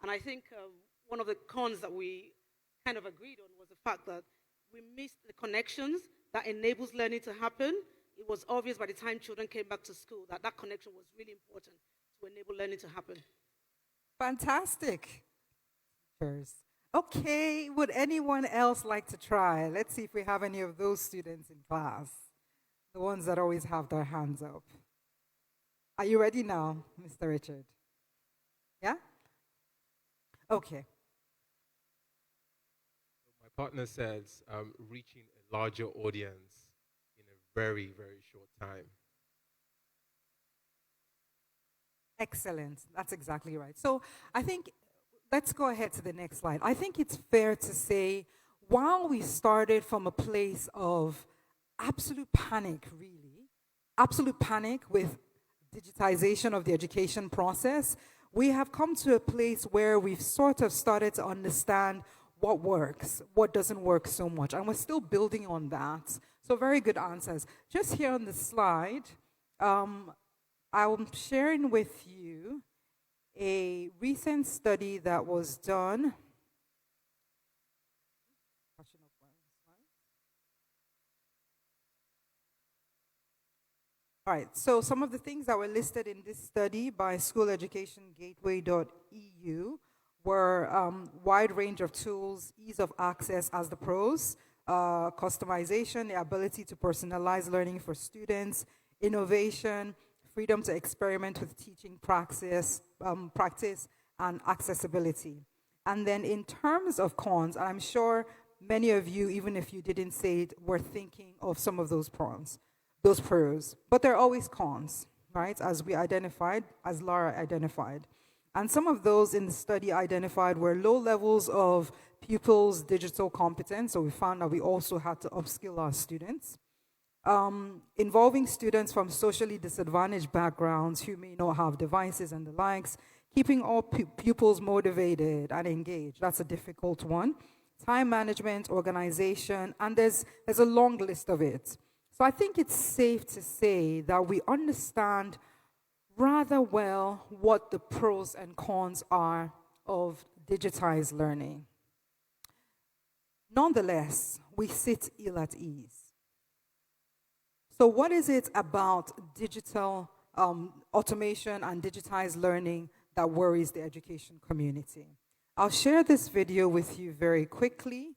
And I think one of the cons that we kind of agreed on was the fact that we missed the connections that enables learning to happen. It was obvious by the time children came back to school that that connection was really important to enable learning to happen. Fantastic. Okay, would anyone else like to try? Let's see if we have any of those students in class, the ones that always have their hands up. Are you ready now, Mr. Richard? Yeah? Okay. My partner says reaching a larger audience in a very, very short time. Excellent. That's exactly right. So I think, let's go ahead to the next slide. I think it's fair to say, while we started from a place of absolute panic, really, absolute panic with digitization of the education process, we have come to a place where we've sort of started to understand what works, what doesn't work so much, and we're still building on that. So very good answers. Just here on the slide, I'm sharing with you a recent study that was done. All right, so some of the things that were listed in this study by schooleducationgateway.eu were wide range of tools, ease of access as the pros, customization, the ability to personalize learning for students, innovation, freedom to experiment with teaching practice, and accessibility. And then in terms of cons, I'm sure many of you, even if you didn't say it, were thinking of some of those pros. But there are always cons, right? As we identified, as Laura identified. And some of those in the study identified were low levels of pupils' digital competence. So we found that we also had to upskill our students. Involving students from socially disadvantaged backgrounds who may not have devices and the likes, keeping all pupils motivated and engaged. That's a difficult one. Time management, organization, and there's a long list of it. So I think it's safe to say that we understand rather well what the pros and cons are of digitized learning. Nonetheless, we sit ill at ease. So what is it about digital automation and digitized learning that worries the education community? I'll share this video with you very quickly,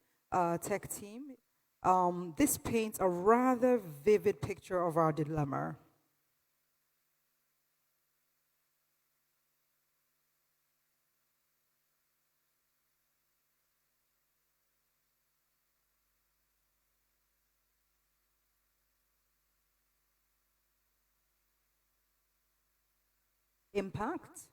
tech team. This paints a rather vivid picture of our dilemma. Impact.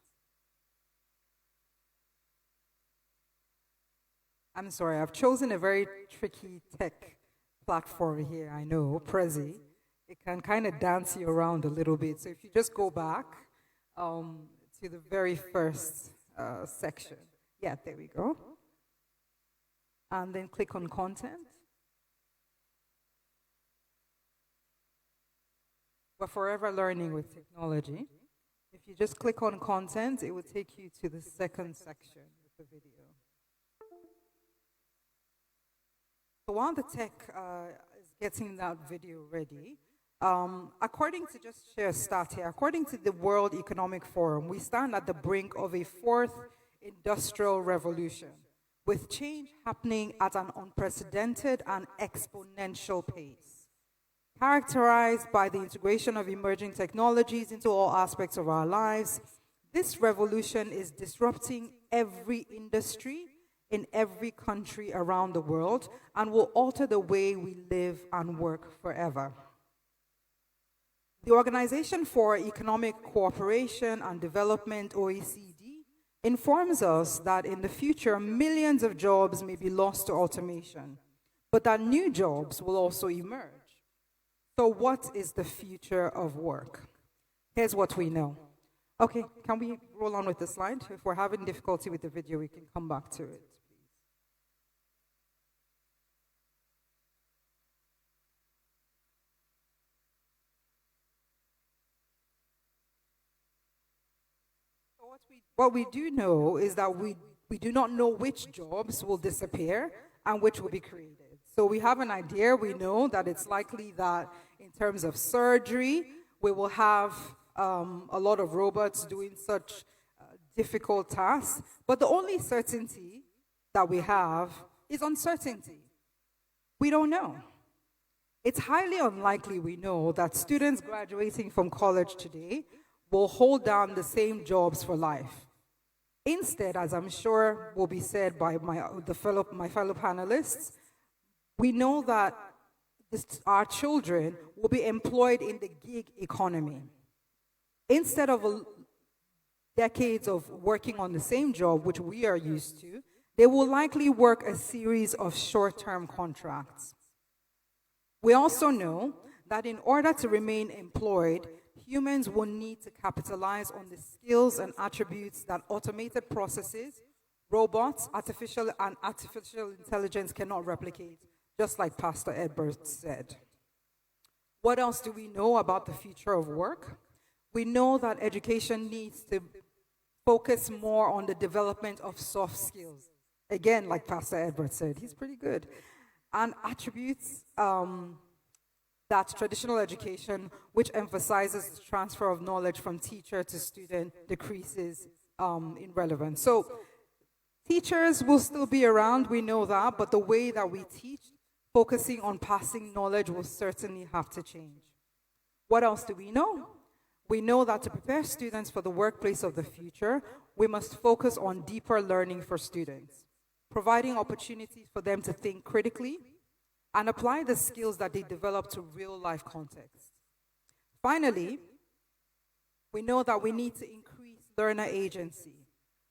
I'm sorry, I've chosen a very tricky tech platform here, I know, Prezi. It can kind of dance you around a little bit. So if you just go back to the very first section. Yeah, there we go. And then click on content. We're forever learning with technology. If you just click on content, it will take you to the second section of the video. So while the tech is getting that video ready, according to, just share a stat here, according to the World Economic Forum, we stand at the brink of a fourth industrial revolution, with change happening at an unprecedented and exponential pace, characterized by the integration of emerging technologies into all aspects of our lives. This revolution is disrupting every industry in every country around the world and will alter the way we live and work forever. The Organization for Economic Cooperation and Development, OECD, informs us that in the future, millions of jobs may be lost to automation, but that new jobs will also emerge. So what is the future of work? Here's what we know. Okay, can we roll on with the slide? If we're having difficulty with the video, we can come back to it. What we do know is that we do not know which jobs will disappear and which will be created. So we have an idea. We know that it's likely that in terms of surgery, we will have a lot of robots doing such difficult tasks. But the only certainty that we have is uncertainty. We don't know. It's highly unlikely, we know, that students graduating from college today will hold down the same jobs for life. Instead, as I'm sure will be said by my fellow panelists, we know that our children will be employed in the gig economy. Instead of decades of working on the same job, which we are used to, they will likely work a series of short-term contracts. We also know that in order to remain employed, humans will need to capitalize on the skills and attributes that automated processes, robots, artificial intelligence cannot replicate, just like Pastor Edbert said. What else do we know about the future of work? We know that education needs to focus more on the development of soft skills. Again, like Pastor Edbert said, he's pretty good. And attributes that traditional education, which emphasizes the transfer of knowledge from teacher to student, decreases in relevance. So teachers will still be around, we know that, but the way that we teach, focusing on passing knowledge, will certainly have to change. What else do we know? We know that to prepare students for the workplace of the future, we must focus on deeper learning for students, providing opportunities for them to think critically and apply the skills that they develop to real-life context. Finally, we know that we need to increase learner agency.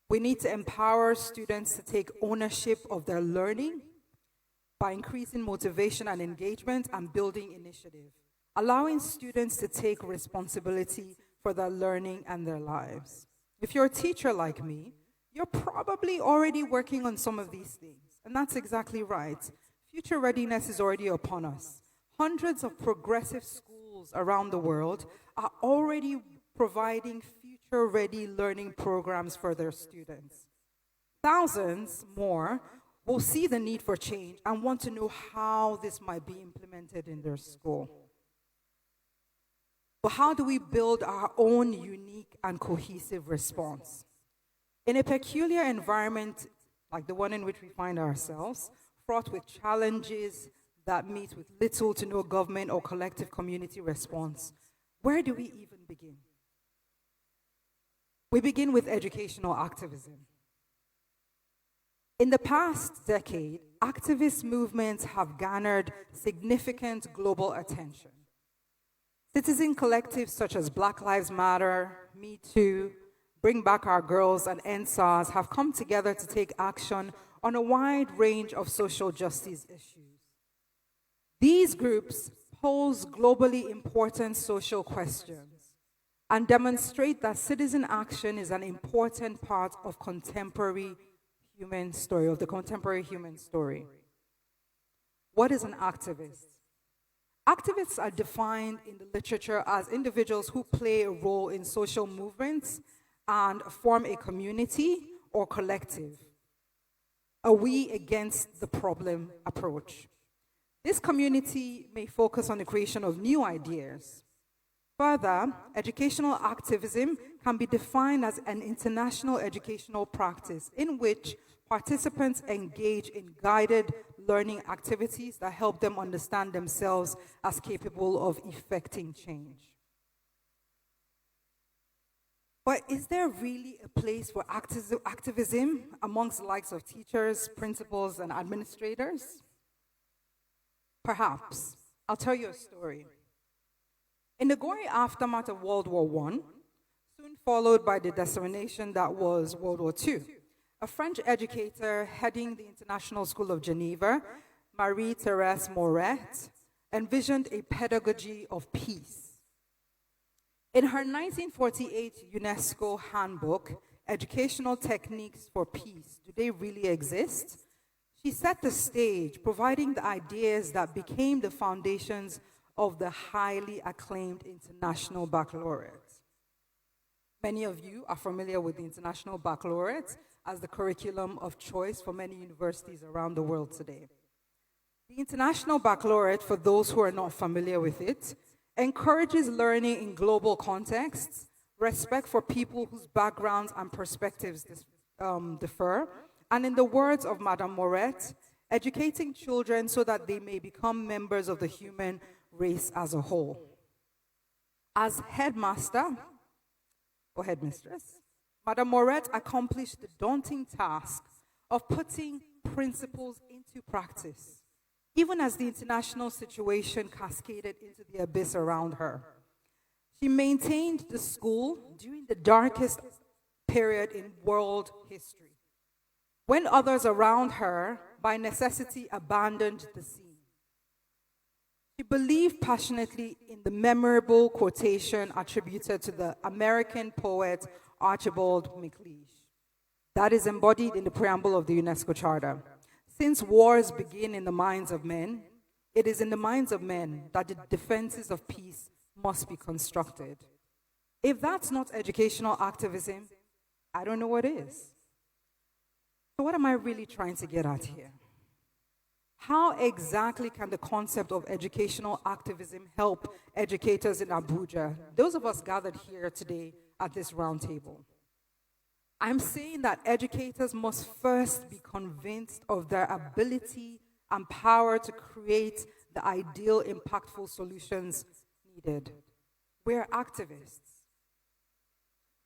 We need to empower students to take ownership of their learning by increasing motivation and engagement and building initiative, allowing students to take responsibility for their learning and their lives. If you're a teacher like me, you're probably already working on some of these things, and that's exactly right. Future readiness is already upon us. Hundreds of progressive schools around the world are already providing future-ready learning programs for their students. Thousands more will see the need for change and want to know how this might be implemented in their school. But how do we build our own unique and cohesive response? In a peculiar environment like the one in which we find ourselves, fraught with challenges that meet with little to no government or collective community response, where do we even begin? We begin with educational activism. In the past decade, activist movements have garnered significant global attention. Citizen collectives such as Black Lives Matter, Me Too, Bring Back Our Girls, and End SARS have come together to take action on a wide range of social justice issues. These groups pose globally important social questions and demonstrate that citizen action is an important part of the contemporary human story. What is an activist? Activists are defined in the literature as individuals who play a role in social movements and form a community or collective. A we against the problem approach. This community may focus on the creation of new ideas. Further, educational activism can be defined as an international educational practice in which participants engage in guided learning activities that help them understand themselves as capable of effecting change. But is there really a place for activism amongst the likes of teachers, principals, and administrators? Perhaps. I'll tell you a story. In the gory aftermath of World War I, soon followed by the decimation that was World War II, a French educator heading the International School of Geneva, Marie-Thérèse Mauret, envisioned a pedagogy of peace. In her 1948 UNESCO handbook, Educational Techniques for Peace, Do They Really Exist?, she set the stage, providing the ideas that became the foundations of the highly acclaimed International Baccalaureate. Many of you are familiar with the International Baccalaureate as the curriculum of choice for many universities around the world today. The International Baccalaureate, for those who are not familiar with it, encourages learning in global contexts, respect for people whose backgrounds and perspectives differ, and in the words of Madame Mauret, educating children so that they may become members of the human race as a whole. As headmaster, or headmistress, Madame Mauret accomplished the daunting task of putting principles into practice, even as the international situation cascaded into the abyss around her. She maintained the school during the darkest period in world history, when others around her, by necessity, abandoned the scene. She believed passionately in the memorable quotation attributed to the American poet Archibald MacLeish that is embodied in the preamble of the UNESCO Charter. Since wars begin in the minds of men, it is in the minds of men that the defenses of peace must be constructed. If that's not educational activism, I don't know what is. So what am I really trying to get at here? How exactly can the concept of educational activism help educators in Abuja, those of us gathered here today at this round table? I'm saying that educators must first be convinced of their ability and power to create the ideal, impactful solutions needed. We're activists.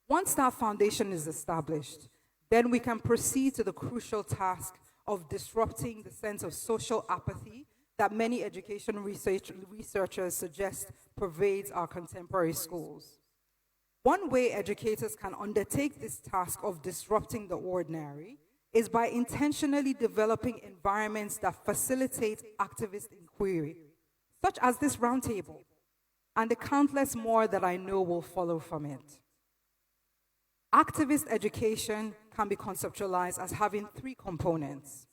Once that foundation is established, then we can proceed to the crucial task of disrupting the sense of social apathy that many education researchers suggest pervades our contemporary schools. One way educators can undertake this task of disrupting the ordinary is by intentionally developing environments that facilitate activist inquiry, such as this roundtable, and the countless more that I know will follow from it. Activist education can be conceptualized as having three components: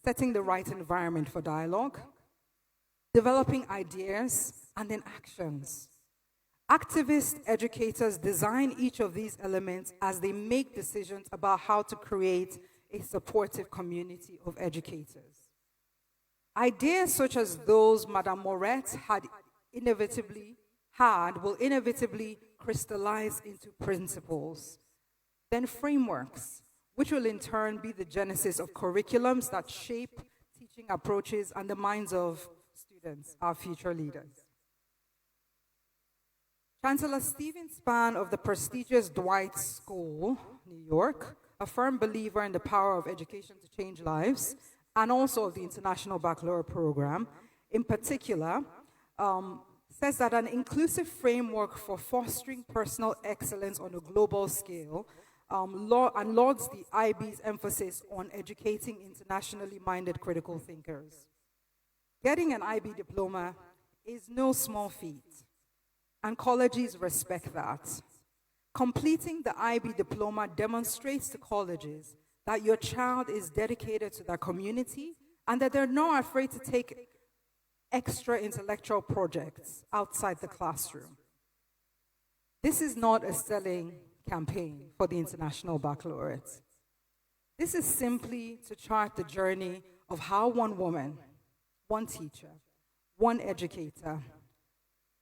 setting the right environment for dialogue, developing ideas, and then actions. Activist educators design each of these elements as they make decisions about how to create a supportive community of educators. Ideas such as those Madame Mauret will inevitably crystallize into principles, then frameworks, which will in turn be the genesis of curriculums that shape teaching approaches and the minds of students, our future leaders. Chancellor Stephen Span of the prestigious Dwight School, New York, a firm believer in the power of education to change lives, and also of the International Baccalaureate Program, in particular, says that an inclusive framework for fostering personal excellence on a global scale and lauds the IB's emphasis on educating internationally minded critical thinkers. Getting an IB diploma is no small feat, and colleges respect that. Completing the IB diploma demonstrates to colleges that your child is dedicated to their community and that they're not afraid to take extra intellectual projects outside the classroom. This is not a selling campaign for the International Baccalaureate. This is simply to chart the journey of how one woman, one teacher, one educator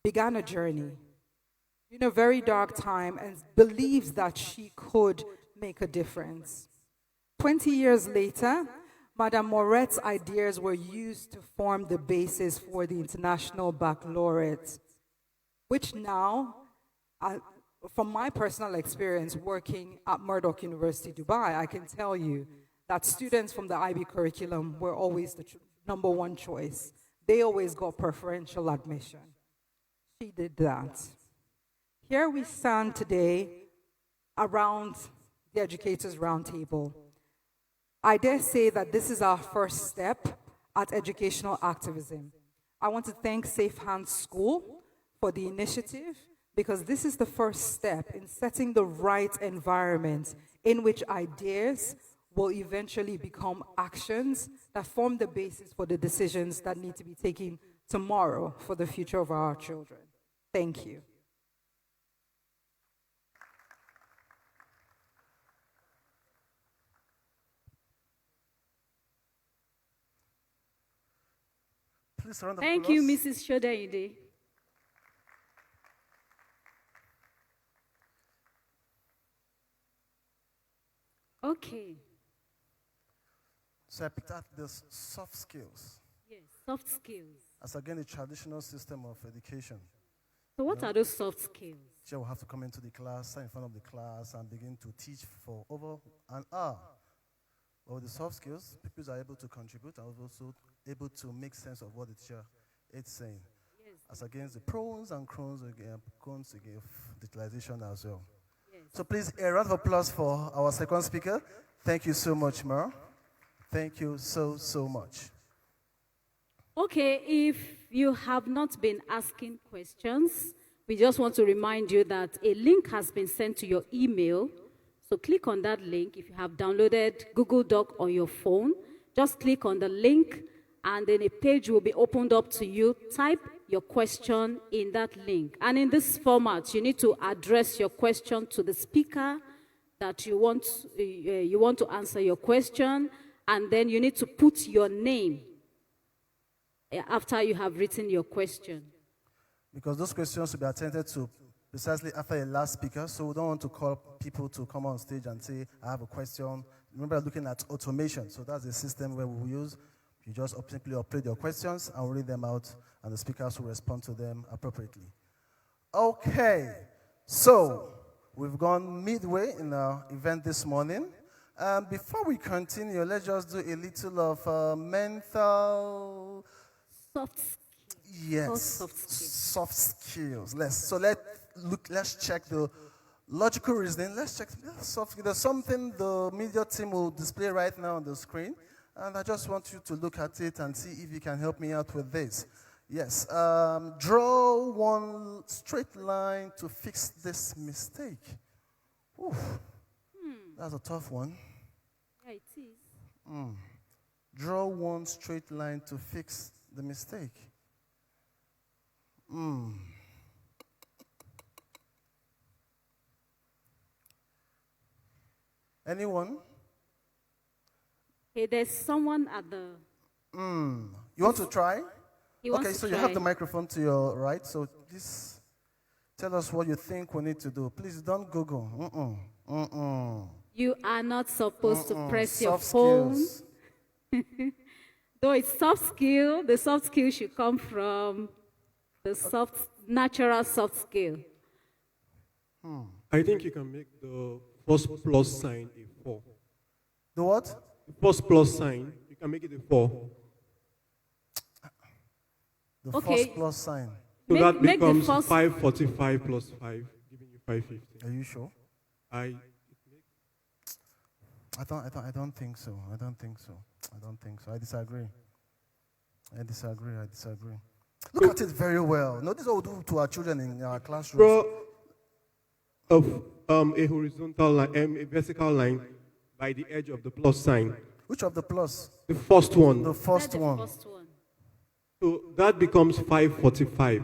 began a journey in a very dark time and believes that she could make a difference. 20 years later, Madame Mauret's ideas were used to form the basis for the International Baccalaureate, which now, from my personal experience working at Murdoch University, Dubai, I can tell you that students from the IB curriculum were always the number one choice. They always got preferential admission. She did that. Here we stand today around the Educators Roundtable. I dare say that this is our first step at educational activism. I want to thank Safe Hands School for the initiative, because this is the first step in setting the right environment in which ideas will eventually become actions that form the basis for the decisions that need to be taken tomorrow for the future of our children. Thank you. Please round of Thank you, applause. Mrs. Shodaide. Okay. So I picked out this soft skills Yes, soft skills. as again a traditional system of education. So what are those soft skills? Teacher will have to come into the class, stand in front of the class, and begin to teach for over an hour. But with the soft skills, pupils are able to contribute and also able to make sense of what the teacher is saying. Yes. As against the pros and cons again, digitalization as well. Yes. So please, a round of applause for our second speaker. Thank you so much, Mer. Thank you so much. Okay, if you have not been asking questions, we just want to remind you that a link has been sent to your email. So click on that link. If you have downloaded Google Doc on your phone, just click on the link and then a page will be opened up to you. Type your question in that link. And in this format, you need to address your question to the speaker that you want to answer your question, and then you need to put your name after you have written your question. Because those questions will be attended to precisely after the last speaker, so we don't want to call people to come on stage and say, I have a question. Remember looking at automation, so that's the system where we use. You just simply upload your questions and we'll read them out, and the speakers will respond to them appropriately. Okay, so we've gone midway in our event this morning. Before we continue, let's just do a little of mental... Soft skills. Yes, Soft skills. soft skills. Let's check the logical reasoning. Let's check soft skills. There's something the media team will display right now on the screen, and I just want you to look at it and see if you can help me out with this. Yes, draw one straight line to fix this mistake. Oof, that's a tough one. Yeah, it is. Draw one straight line to fix the mistake. Anyone? Okay, there's someone at the... You want to try? He wants Okay, to so you try. have the microphone to your right, so please tell us what you think we need to do. Please don't Google. You are not supposed to press your Soft phone. skills. Though it's soft skill, the soft skill should come from the natural soft skill. I think you can make the first plus sign a 4. The what? The first plus sign, you can make it a 4. The Okay. first plus sign. So Make- that make the becomes first- 545 plus 5, giving you 550. Are you sure? I I don't think so. I don't think so. I disagree. Look at it very well. Notice what we do to our children in our classrooms. draw of a horizontal line, a vertical line by the edge of the plus sign. Which of the plus? The first one. The first That's the one. first one. So that becomes 545.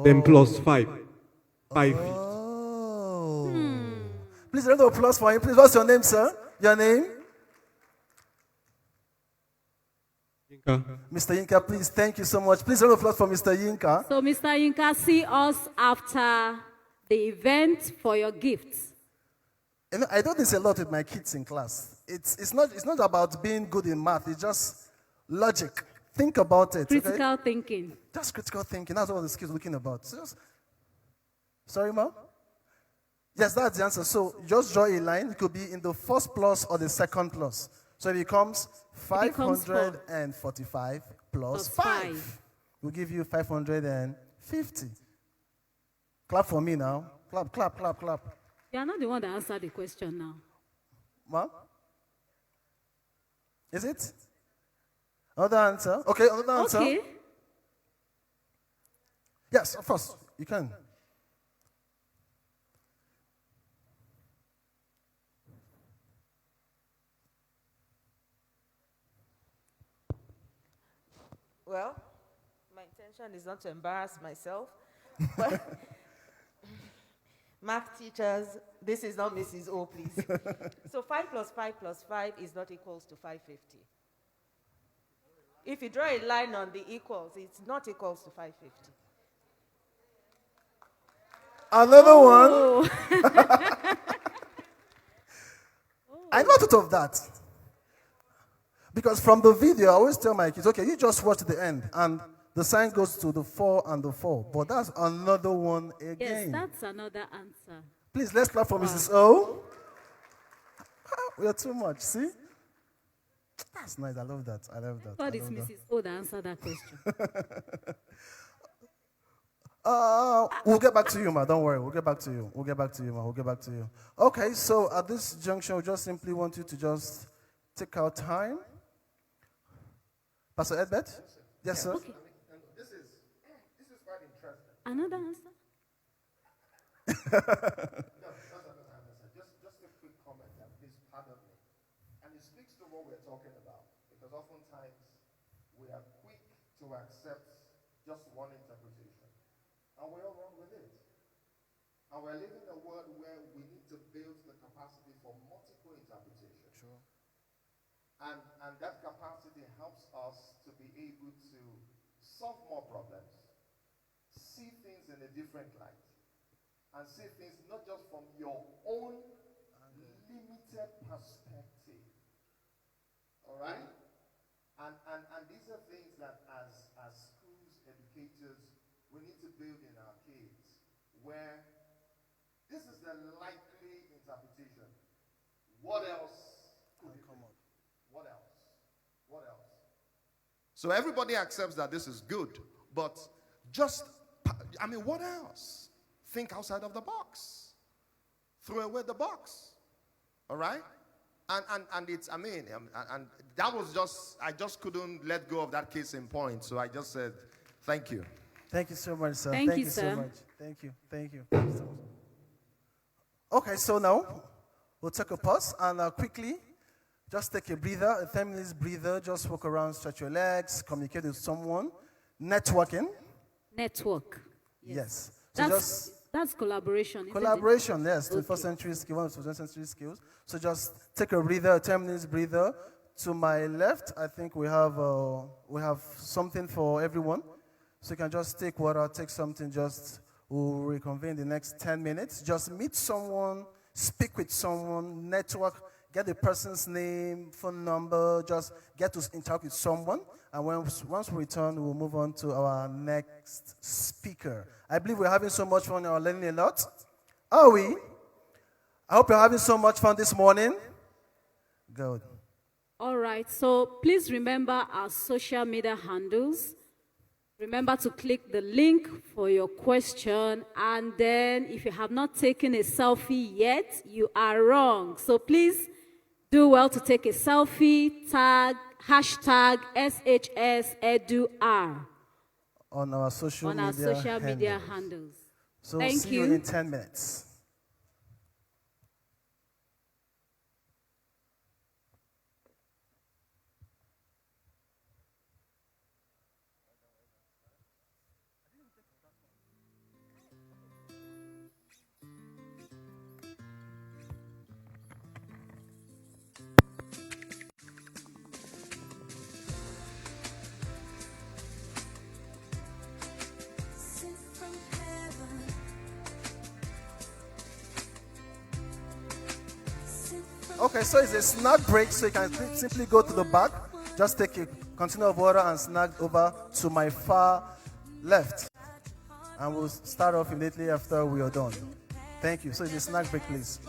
Then plus 5. 550. Oh. Please, round of applause for him. Please, what's your name, sir? Your name? Yinka. Mr. Yinka, please. Thank you so much. Please, round of applause for Mr. Yinka. So, Mr. Yinka, see us after the event for your gifts. You know, I do this a lot with my kids in class. It's not about being good in math. It's just logic. Think about it. okay? Critical thinking. Just critical thinking. That's what the skills looking about. So sorry, ma? Yes, that's the answer. So just draw a line. It could be in the first plus or the second plus. So it becomes becomes 545 plus Plus 5. five. We'll give you 550. 50. Clap for me now. Clap, clap, clap, clap. You are not the one that answered the question now. Ma'am? Is it? Another answer? Okay, another answer. Okay. Yes, of course, you can. Well, my intention is not to embarrass myself, but math teachers, this is not Mrs. O, please. So 5 plus 5 plus 5 is not equals to 550. If you draw a line on the equals, it's not equals to 550. Another one. I never thought of that. Because from the video, I always tell my kids, okay, you just watch the end, and the sign goes to the 4 and the 4. But that's another one again. Yes, that's another answer. Please, let's clap for Mrs. O. We are too much, see? That's nice. I love that. I love that. But it's Mrs. O that answered that question. We'll get back to you, ma. Don't worry. We'll get back to you. We'll get back to you, ma. We'll get back to you. Okay, so at this junction, we just simply want you to just take our time. Pastor Edbert? Yes, sir. Okay. This is quite interesting. Another answer? Just a quick comment, and please pardon me. And it speaks to what we're talking about, because oftentimes we are quick to accept just one interpretation, and we're all wrong with it. And we're living in a world where we need to build the capacity for multiple interpretations. Sure. And that capacity helps us to be able to solve more problems, see things in a different light, and see things not just from your own limited perspective. All right? And these are things that as schools, educators, we need to build in our kids, where this is the likely interpretation. What else could it come up? What else? What else? So everybody accepts that this is good, but what else? Think outside of the box. Throw away the box. All right? And it's, and that was I just couldn't let go of that case in point. So I just said, thank you. Thank you so much, sir. Thank you, so sir. much. Thank you. Thank you. Thank you so much. Okay, so now we'll take a pause and quickly just take a breather, a 10-minute breather. Just walk around, stretch your legs, communicate with someone. Networking. Network. Yes. So That's collaboration. Isn't collaboration, yes. 21st Okay. century skills, one of the 20th century skills. So just take a breather, a 10-minute breather. To my left, I think we have something for everyone. So you can just take water, take something, we'll reconvene the next 10 minutes. Just meet someone, speak with someone, network, get the person's name, phone number, just get to interact with someone. And once we return, we'll move on to our next speaker. I believe we're having so much fun and we're learning a lot. Are we? I hope you're having so much fun this morning. Good. All right, so please remember our social media handles. Remember to click the link for your question. And then if you have not taken a selfie yet, you are wrong. So please do well to take a selfie, hashtag SHSEduR On our social media handles. So Thank see you in 10 minutes. Okay, so it's a snack break, so you can simply go to the back, just take a container of water and snack over to my far left. And we'll start off immediately after we are done. Thank you. So it's a snack break, please.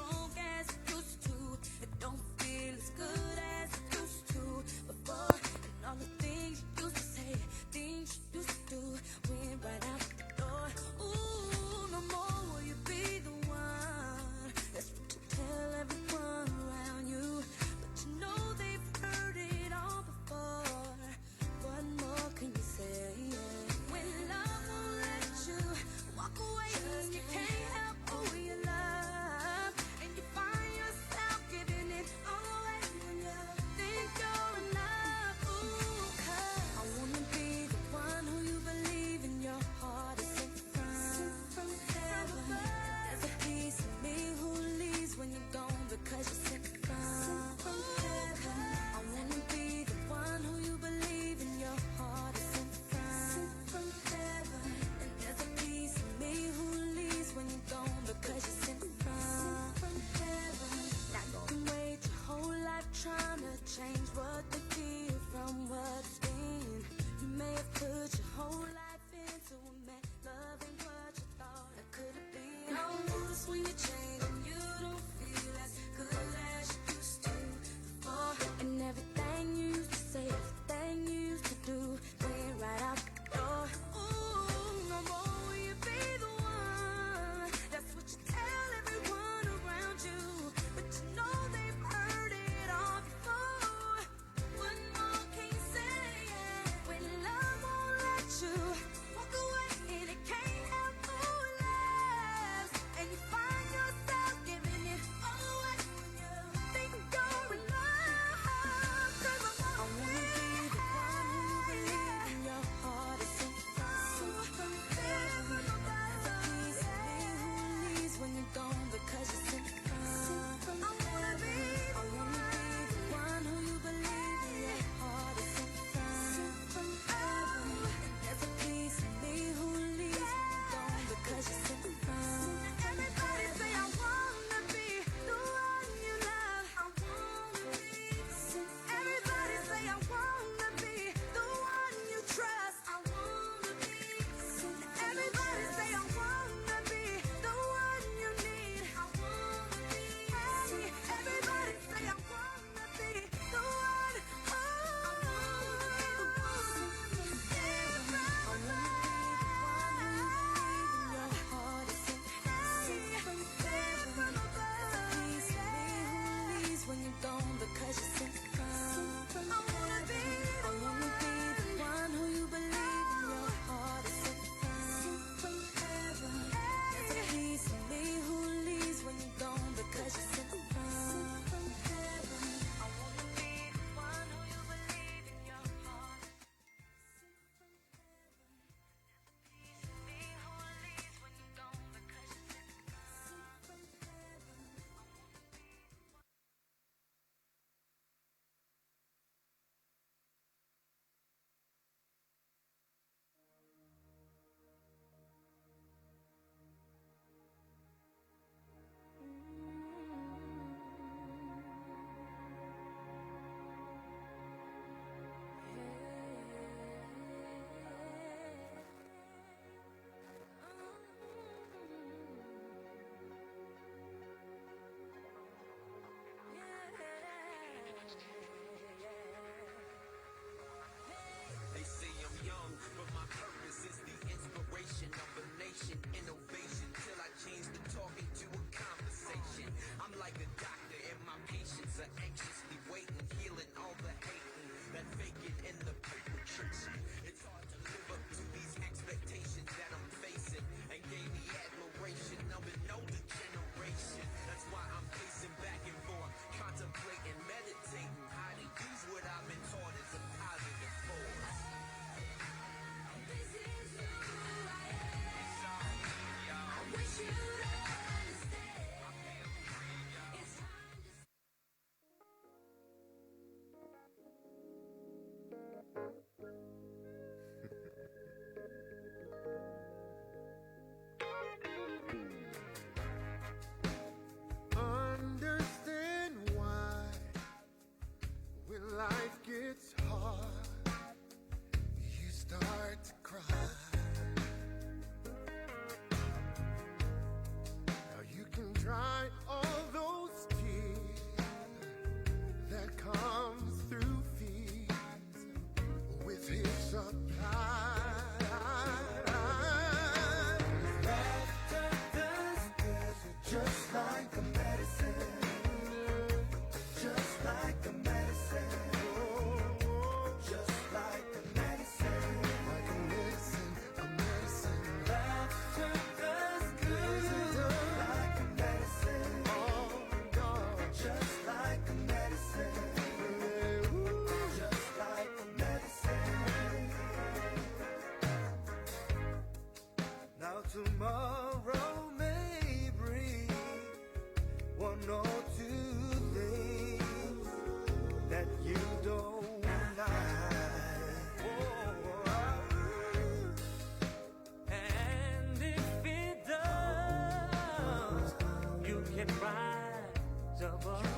when you change and you don't feel as good as you used to before. And everything you used to say, everything you used to do, went right out the door. Ooh, no more will you be the one. That's what you tell everyone around you, but you know they've heard it all before. What more can you say when love won't let you walk away and it can't help who laughs, and you find yourself giving it all away when you think you're in love? 'Cause I wanna be the one who believes in your heart is sent from heaven. There's a piece of me who leaves when you're gone because you're sent from heaven. I wanna be the one who you believe in your heart is sent from heaven. There's a piece of me who leaves when you're gone because you're sent from. Everybody say I wanna be the one you love. I wanna be sent. Everybody say I wanna be the one you trust. I wanna be sent. Everybody say I wanna be the one you need. I wanna be sent. Everybody say I wanna be the one. Oh, when you're gone because you're sent from. I wanna be the one who you believe in your heart is sent from heaven. There's a piece of me who leaves when you're gone because you're sent from heaven. I wanna be the one who you believe in your heart sent from heaven. There's a piece of me who leaves when you're gone because you're sent from heaven. They say I'm young, but my purpose is the inspiration of a nation. Innovation till I change the talking to a conversation. I'm like a doctor and my patients are anxiously waiting, healing all the hating, that faking and the perpetration. It's hard to live up to these expectations that I'm facing and gain the admiration of an older generation. That's why I'm pacing back and forth, contemplating, meditating how to use what I've been taught as a positive force. This is who I am. I wish you'd understand. It's time to understand why when life gets hard you start to cry. Now you can dry all those tears that comes through fears with his supply. Laughter does good, just like a medicine, just like a medicine, just like a medicine, like a medicine, a medicine. Laughter does good, like a medicine, oh God, just like a medicine, just like a medicine. Now tomorrow may bring one or two things that you don't like. And if it does, you can rise above.